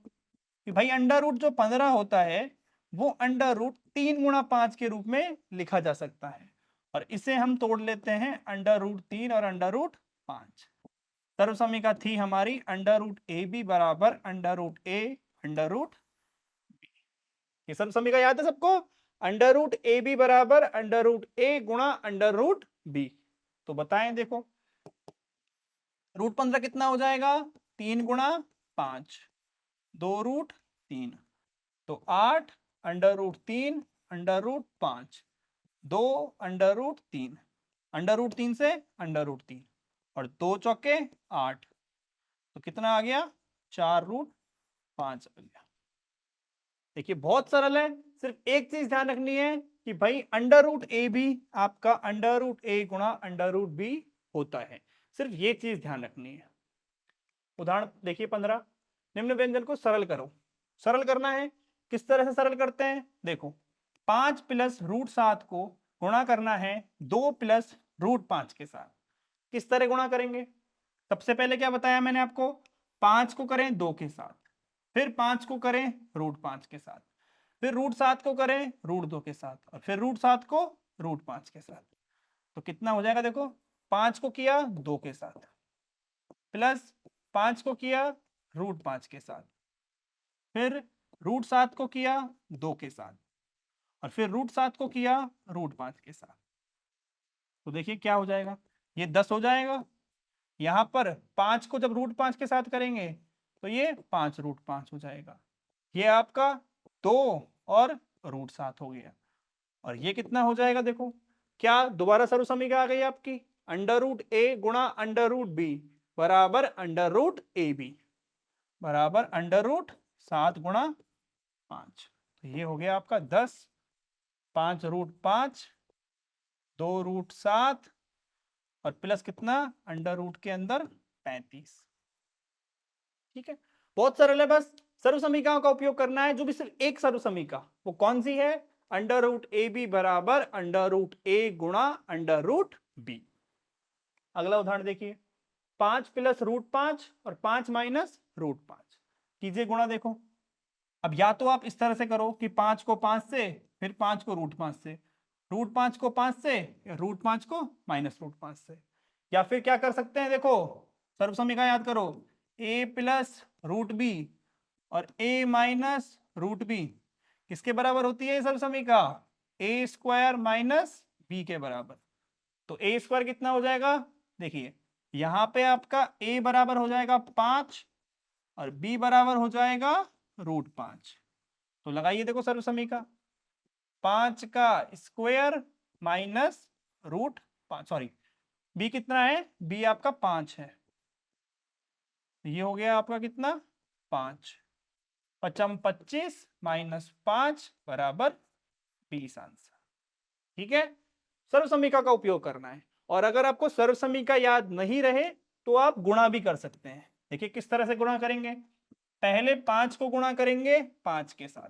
कि भाई अंडर रूट जो 15 होता है वो अंडर रूट 3 गुणा 5 के रूप में लिखा जा सकता है, और इसे हम तोड़ लेते हैं अंडर रूट 3 और अंडर रूट 5। सर्व समीकरण थी हमारी अंडर रूट ए बी बराबर under root A under root B. ये सर्व समीकरण याद है सबको, अंडर रूट ए बी बराबर अंडर रूट ए गुणा अंडर रूट बी। तो बताएं, देखो √15 कितना हो जाएगा, 3 गुणा 5, 2√3, तो 8 under root 3 under root 5, 2 under root 3, under root 3 से अंडर रूट 3 और 2 चौके 8, तो कितना आ गया, 4√5 आ गया। देखिए बहुत सरल है, सिर्फ एक चीज ध्यान रखनी है कि भाई अंडर रूट ए भी आपका अंडर रूट ए गुणा अंडर रूट बी होता है, सिर्फ ये चीज ध्यान रखनी है। उदाहरण देखिए 15, निम्न व्यंजन को सरल करो। सरल करना है, किस तरह से सरल करते हैं, देखो 5 प्लस √7 को गुणा करना है 2 प्लस √5 के साथ। किस तरह गुणा करेंगे, सबसे पहले क्या बताया मैंने आपको, 5 को करें 2 के साथ, फिर 5 को करें √5 के साथ, फिर √7 को करें √2 के साथ, और फिर √7 को √5 के साथ। तो कितना हो जाएगा, देखो 5 को किया 2 के साथ, प्लस 5 को किया √5 के साथ, फिर √7 को किया 2 के साथ, और फिर √7 को किया √5 के साथ। तो देखिए क्या हो जाएगा, ये 10 हो जाएगा। यहां पर 5 को जब √5 के साथ करेंगे तो ये 5√5 हो जाएगा। ये आपका 2 और √7 हो गया, और ये कितना हो जाएगा, देखो क्या दोबारा सर्व समीकरण आ गई आपकी, अंडर रूट ए गुणा अंडर रूट बी बराबर अंडर रूट ए बी बराबर अंडर रूट 7 गुणा 5। तो ये हो गया आपका 10, 5√5, 2√7 और प्लस कितना अंडर रूट के अंदर 35। ठीक है, बहुत सरल है, बस सर्व समीकरण का उपयोग करना है। जो भी सिर्फ एक सर्व समीकरण, वो कौन सी है, अंडर रूट ए बी बराबर अंडर रूट ए गुणा अंडर रूट बी। अगला उदाहरण देखिए, 5 प्लस √5 और 5 माइनस √5, कीजिए गुणा। देखो अब या तो आप इस तरह से करो कि 5 को 5 से, फिर 5 को √5 से, √5 को 5 से, या √5 को माइनस √5 से, या फिर क्या कर सकते हैं, देखो सर्व समीकरण याद करो, a प्लस रूट बी और a माइनस रूट बी किसके बराबर होती है सर्व समीकरण, a² माइनस बी के बराबर। तो a² कितना हो जाएगा, देखिए यहां पे आपका a बराबर हो जाएगा 5 और b बराबर हो जाएगा √5। तो लगाइए, देखो सर्व समीकरण, 5 का स्क्वायर माइनस √5, सॉरी b कितना है, b आपका 5 है, ये हो गया आपका कितना 5, 5 25 माइनस 5 बराबर 20 आंसर। ठीक है, सर्व समीकरण का उपयोग करना है, और अगर आपको सर्व समीकरण याद नहीं रहे तो आप गुणा भी कर सकते हैं। देखिए किस तरह से गुणा करेंगे, पहले 5 को गुणा करेंगे 5 के साथ,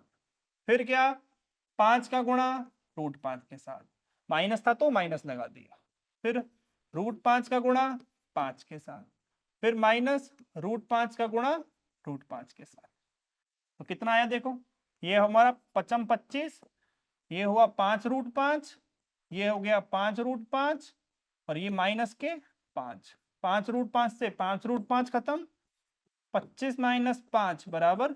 फिर क्या 5 का गुणा √5 के साथ, माइनस था तो माइनस लगा दिया, फिर √5 का गुणा 5 के साथ, फिर माइनस √5 का गुणा √5 के साथ। तो कितना आया देखो, ये हमारा 55 25, ये हुआ 5√5, ये हो गया 5√5 और ये माइनस के 5, 5√5 से 5√5 खत्म, 25 माइनस 5 बराबर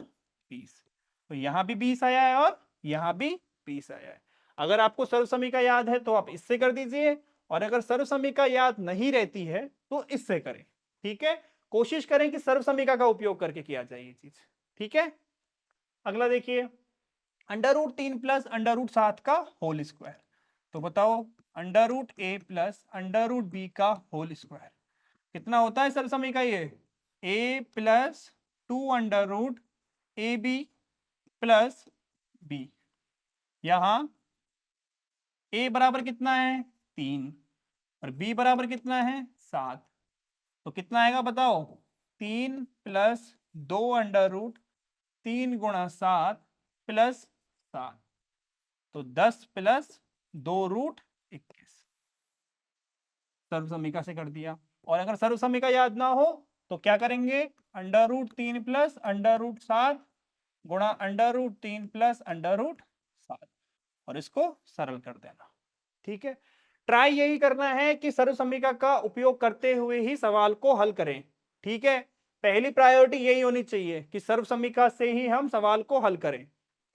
20। तो यहाँ भी 20 आया है और यहाँ भी 20 आया है। अगर आपको सर्वसमीका याद है तो आप इससे कर दीजिए, और अगर सर्वसमीका याद नहीं रहती है तो इससे करें। ठीक है, कोशिश करें कि सर्वसमीका का उपयोग करके किया जाए ये चीज। ठीक है, अगला देखिए, √3 प्लस √7 का होल स्क्वायर। तो बताओ √a प्लस √b का होल स्क्वायर कितना होता है सर्वसमीका? ये a plus 2√ab plus b। यहां a बराबर कितना है 3 और b बराबर कितना है 7। तो कितना आएगा बताओ, 3 प्लस 2√3 गुणा 7 प्लस 7, तो 10 प्लस 2√21। सर्वसमीका से कर दिया। और अगर सर्वसमीका याद ना हो तो क्या करेंगे, √3 प्लस √7 गुणा √3 प्लस √7 और इसको सरल कर देना। ठीक है, ट्राई यही करना है कि सर्वसमीका का उपयोग करते हुए ही सवाल को हल करें। ठीक है, पहली प्रायोरिटी यही होनी चाहिए कि सर्वसमीका से ही हम सवाल को हल करें।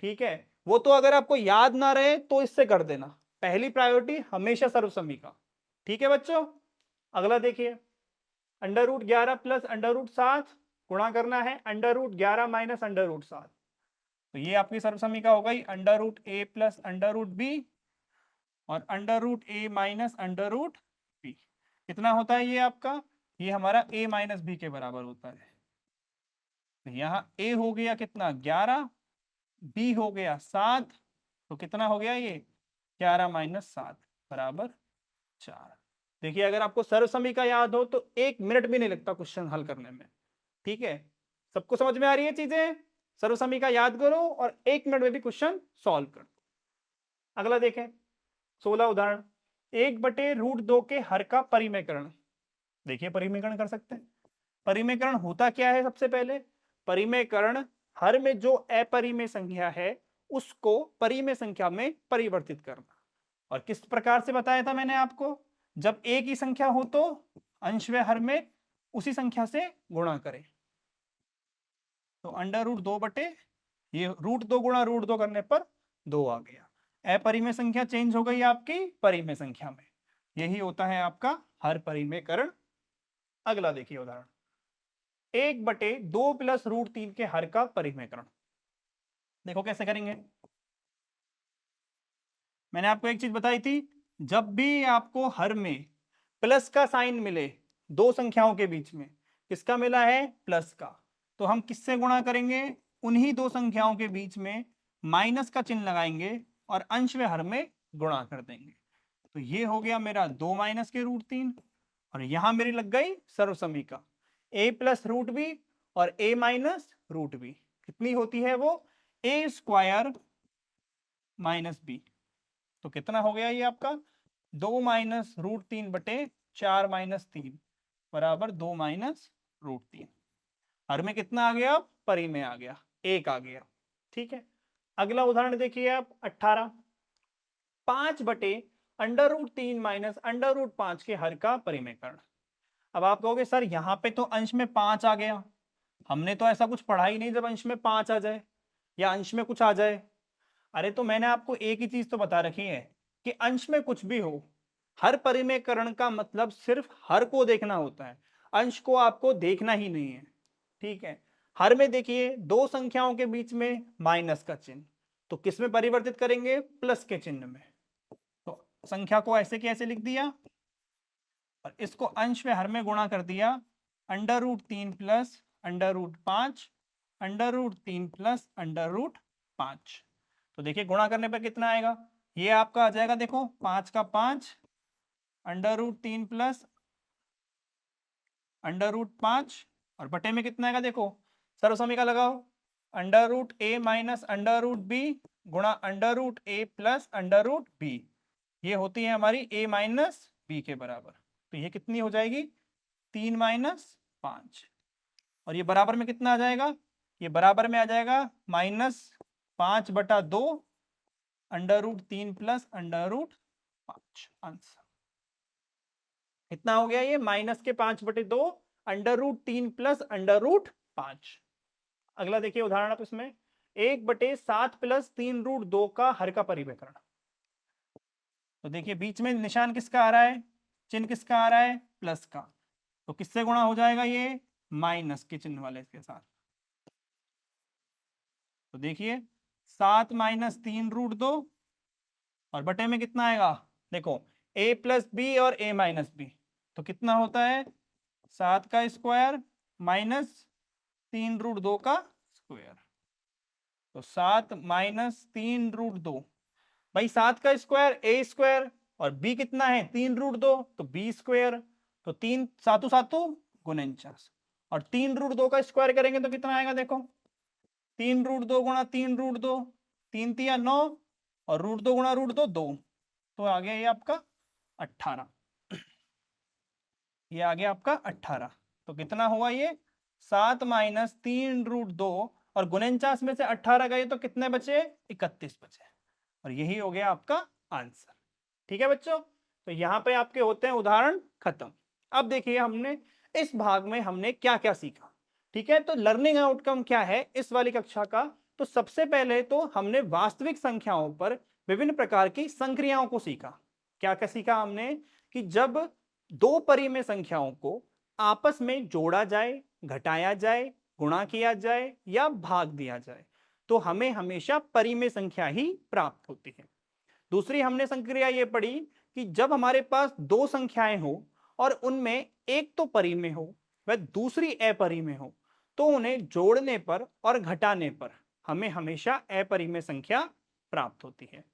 ठीक है, वो तो अगर आपको याद ना रहे तो इससे कर देना, पहली प्रायोरिटी हमेशा सर्वसमीका। ठीक है बच्चों, अगला देखिए, √11 प्लस √7 गुणा करना है √11 माइनस √7। तो ये आपकी सर्वसमीका हो गई √a प्लस √b और √a माइनस √b। कितना होता है ये आपका, ये हमारा a माइनस b के बराबर होता है। तो यहाँ a हो गया कितना 11, b हो गया 7, तो कितना हो गया ये 11 माइनस 7 बराबर 4। देखिए, अगर आपको सर्वसमीका याद हो तो 1 मिनट भी नहीं लगता क्वेश्चन हल करने में। ठीक है, सबको समझ में आ रही है चीजें? सर्वसमीका याद करो और 1 मिनट में भी क्वेश्चन सॉल्व कर। अगला देखें, 16 उदाहरण, 1/√2 के हर का परिमेयकरण। देखिए, परिमेयकरण कर सकते हैं। परिमेयकरण होता क्या है? सबसे पहले परिमेयकरण हर में जो अपरिमेय संख्या है उसको परिमेय संख्या में परिवर्तित करना। और किस प्रकार से बताया था मैंने आपको, जब एक ही संख्या हो तो अंश व हर में उसी संख्या से गुणा करें। तो √2 बटे ये √2 गुणा √2 करने पर 2 आ गया। अपरिमेय संख्या चेंज हो गई आपकी परिमेय संख्या में, यही होता है आपका हर परिमेयकरण। अगला देखिए उदाहरण, 1/2 प्लस √3 के हर का परिमेयकरण। देखो कैसे करेंगे। मैंने आपको एक चीज बताई थी, जब भी आपको हर में प्लस का साइन मिले दो संख्याओं के बीच में, किसका मिला है प्लस का, तो हम किससे गुणा करेंगे, उन्हीं दो संख्याओं के बीच में माइनस का चिन्ह लगाएंगे और अंश व हर में गुणा कर देंगे। तो ये हो गया मेरा 2 माइनस के √3 और यहां मेरी लग गई सर्वसमीका a प्लस √b और a माइनस √b। कितनी होती है वो, a² माइनस b। तो कितना हो गया ये आपका 2 माइनस √3 बटे 4 माइनस 3 बराबर 2 माइनस √3। हर में कितना आ गया, परिमेय आ गया, 1 आ गया। ठीक है, अगला उदाहरण देखिए आप 18, 5/√3 माइनस √5 के हर का परिमेयकरण। अब आप कहोगे सर यहाँ पे तो अंश में 5 आ गया, हमने तो ऐसा कुछ पढ़ा ही नहीं जब अंश में 5 आ जाए या अंश में कुछ आ जाए। अरे तो मैंने आपको एक ही चीज तो बता रखी है कि अंश में कुछ भी हो, हर परिमेयकरण का मतलब सिर्फ हर को देखना होता है, अंश को आपको देखना ही नहीं है। ठीक है, हर में देखिए दो संख्याओं के बीच में माइनस का चिन्ह, तो किस में परिवर्तित करेंगे, प्लस के चिन्ह में। तो संख्या को ऐसे के ऐसे लिख दिया और इसको अंश में हर में गुणा कर दिया, √3 प्लस √5 √3 प्लस √5। तो देखिए गुणा करने पर कितना आएगा, ये आपका आ जाएगा देखो 5 का 5 √3 प्लस √5 और बटे में कितना आएगा, देखो सर्वसमीका लगाओ, √a माइनस √b गुणा √a प्लस √b। ये होती है हमारी a माइनस b के बराबर। तो ये कितनी हो जाएगी, 3 माइनस 5। और ये बराबर में कितना आ जाएगा, ये बराबर में आ जाएगा -5/2 √3 + √5। आंसर कितना हो गया, ये -5/2 √3 + √5। अगला देखिए उदाहरण आप इसमें 1/7 + 3√2 का हर का परिमेकरण। तो देखिए बीच में निशान किसका आ रहा है, चिन्ह किसका आ रहा है, प्लस का। तो किससे गुणा हो जाएगा, ये माइनस के चिन्ह वाले के साथ। तो देखिए 7 - 3√2 और बटे में कितना आएगा, देखो a + b और a - b। तो कितना होता है 7 का स्क्वायर -3√2 का स्क्वायर। तो 7 - 3√2, भाई 7 का स्क्वायर a स्क्वायर और b कितना है 3√2, तो b स्क्वायर। तो 3 सातु सातु 49 और 3√2 का स्क्वायर करेंगे तो कितना आएगा, देखो 3√2 गुणा 3√2, 3 × 9 और √2 गुणा √2 2। तो आ गया ये आपका 18। ये आ गया आपका 18। तो कितना हुआ ये 7 - 3√2 और 49 में से 18 गए तो कितने बचे, 31 बचे। और यही हो गया आपका आंसर। ठीक है बच्चों, तो यहाँ पे आपके होते हैं उदाहरण खत्म। अब देखिए हमने इस भाग में हमने क्या क्या सीखा। ठीक है, तो लर्निंग आउटकम क्या है इस वाली कक्षा का। तो सबसे पहले तो हमने वास्तविक संख्याओं पर विभिन्न प्रकार की संक्रियाओं को सीखा। क्या क्या सीखा हमने, कि जब दो परिमेय संख्याओं को आपस में जोड़ा जाए, घटाया जाए, गुणा किया जाए या भाग दिया जाए तो हमें हमेशा परिमेय संख्या ही प्राप्त होती है। दूसरी हमने संक्रिया ये पढ़ी कि जब हमारे पास दो संख्याएं हो और उनमें एक तो परिमेय हो वह दूसरी अपरिमेय हो तो उन्हें जोड़ने पर और घटाने पर हमें हमेशा अपरिमेय संख्या प्राप्त होती है।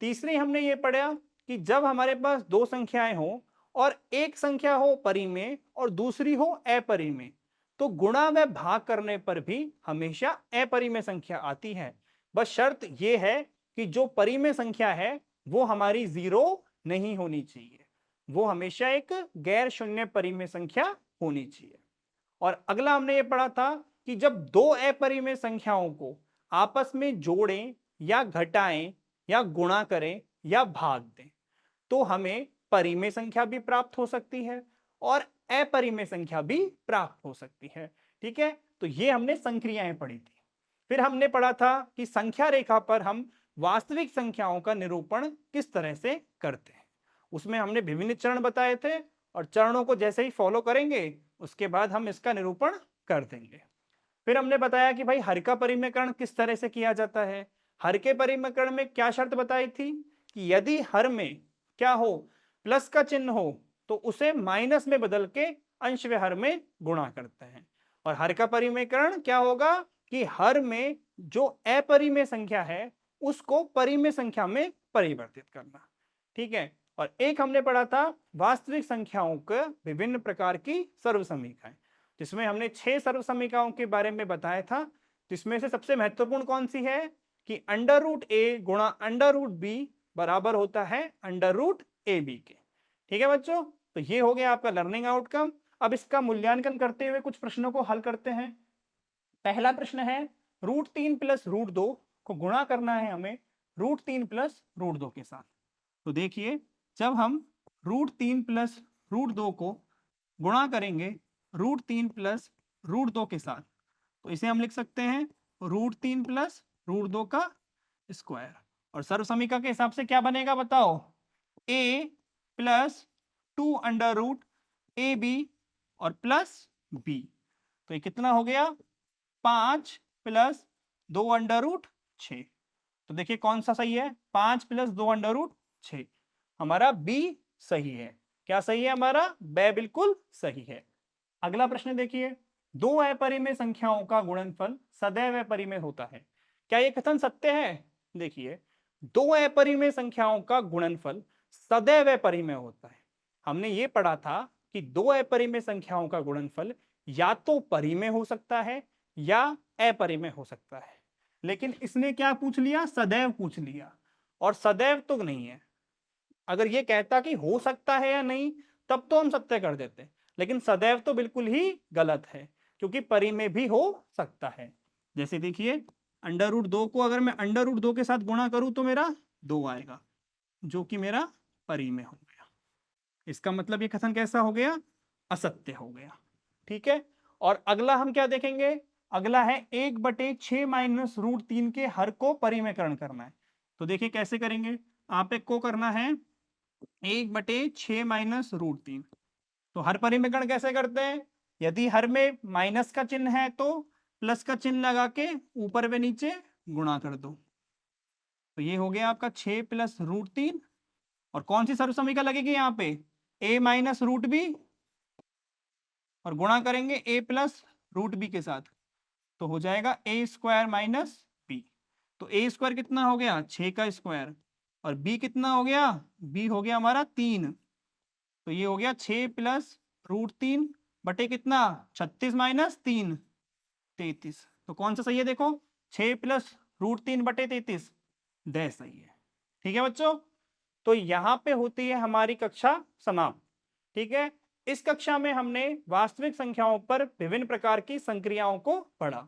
तीसरी हमने ये पढ़ा कि जब हमारे पास दो संख्याएं हो और एक संख्या हो परिमेय और दूसरी हो अपरिमेय तो गुणा व भाग करने पर भी हमेशा अपरिमेय संख्या आती है। बस शर्त यह है कि जो परिमेय संख्या है वो हमारी 0 नहीं होनी चाहिए, वो हमेशा एक गैर शून्य परिमेय संख्या होनी चाहिए। और अगला हमने ये पढ़ा था कि जब दो अपरिमेय संख्याओं को आपस में जोड़ें या घटाएं या गुणा करें या भाग दें तो हमें परिमेय संख्या भी प्राप्त हो सकती है और अपरिमेय संख्या भी प्राप्त हो सकती है। ठीक है, तो ये हमने संक्रियाएं पढ़ी थी। फिर हमने पढ़ा था कि संख्या रेखा पर हम वास्तविक संख्याओं का निरूपण किस तरह से करते हैं। उसमें हमने विभिन्न चरण बताए थे और चरणों को जैसे ही फॉलो करेंगे उसके बाद हम इसका निरूपण कर देंगे। फिर हमने बताया कि भाई हर का परिमेयकरण किस तरह से किया जाता है। हर के परिमेयकरण में क्या शर्त बताई थी कि यदि हर में क्या हो, प्लस का चिन्ह हो तो उसे माइनस में बदल के अंश व हर में गुणा करते हैं। और हर का परिमेयकरण क्या होगा कि हर में जो अपरिमेय संख्या है उसको परिमेय संख्या में परिवर्तित करना। ठीक है, और एक हमने पढ़ा था वास्तविक संख्याओं के विभिन्न प्रकार की सर्वसमीकाएं, जिसमें हमने 6 सर्वसमीकाओं के बारे में बताया था, जिसमें से सबसे महत्वपूर्ण कौन सी है कि √a गुणा √b बराबर होता है √ab के। ठीक है बच्चों, तो ये हो गया आपका लर्निंग आउटकम। अब इसका मूल्यांकन करते हुए कुछ प्रश्नों को हल करते हैं। पहला प्रश्न है √3 + √2 को गुणा करना है हमें √3 + √2 के साथ। तो देखिए जब हम √3 + √2 को गुणा करेंगे √3 + √2 के साथ तो इसे हम लिख सकते हैं √3 + √2 का स्क्वायर। और सर्वसमीका के हिसाब से क्या बनेगा बताओ, a + 2√ab और प्लस b। तो ये कितना हो गया 5 + 2√6। तो देखिए कौन सा सही है, 5 + 2√6 हमारा b सही है। क्या सही है हमारा, ब बिल्कुल सही है। अगला प्रश्न देखिए, दो अपरिमेय संख्याओं का गुणनफल सदैव अपरिमेय होता है। क्या यह कथन सत्य है? देखिए दो अपरिमेय संख्याओं का गुणनफल सदैव अपरिमेय होता है। हमने ये पढ़ा था कि दो अपरिमेय संख्याओं का गुणनफल या तो परिमेय हो सकता है या अपरिमेय हो सकता है, लेकिन इसने क्या पूछ लिया, सदैव पूछ लिया। और सदैव तो नहीं है, अगर ये कहता कि हो सकता है या नहीं तब तो हम सत्य कर देते, लेकिन सदैव तो बिल्कुल ही गलत है, क्योंकि परिमेय भी हो सकता है। जैसे देखिए √2 को अगर मैं √2 के साथ गुणा करूं तो मेरा 2 आएगा, जो कि मेरा परिमेय हो गया। इसका मतलब ये कथन कैसा हो गया? असत्य हो गया। ठीक है, और अगला हम क्या देखेंगे? अगला है 1/6 माइनस √3 के हर को परिमेयकरण करना है। तो देखिए कैसे करेंगे? आप एक को करना है 1/6 माइनस √3। तो हर परिमेयकरण कैसे करते हैं? यदि हर में माइनस का चिन्ह है तो प्लस का चिन्ह लगा के ऊपर व नीचे गुणा कर दो। तो ये हो गया आपका 6 प्लस √3, और कौन सी सर्वसमीका लगेगी यहाँ पे? a माइनस √b, और गुणा करेंगे a प्लस √b के साथ, तो हो जाएगा a² माइनस b। तो a² कितना हो गया? 6 का स्क्वायर, और b कितना हो गया? b हो गया हमारा 3। तो ये हो गया 6 प्लस √3 बटे कितना? 36 माइनस 3, 33। तो कौन सा सही है? देखो 6 प्लस √3 बटे 33 डे सही है। ठीक है बच्चों, तो यहां पे होती है हमारी कक्षा समाप्त। ठीक है, इस कक्षा में हमने वास्तविक संख्याओं पर विभिन्न प्रकार की संक्रियाओं को पढ़ा।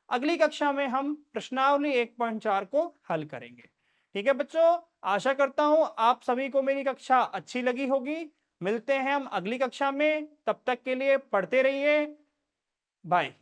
अगली कक्षा में हम प्रश्नावली 1.4 को हल करेंगे। ठीक है बच्चों, आशा करता हूं आप सभी को मेरी कक्षा अच्छी लगी होगी। मिलते हैं हम अगली कक्षा में, तब तक के लिए पढ़ते रहिए। बाय।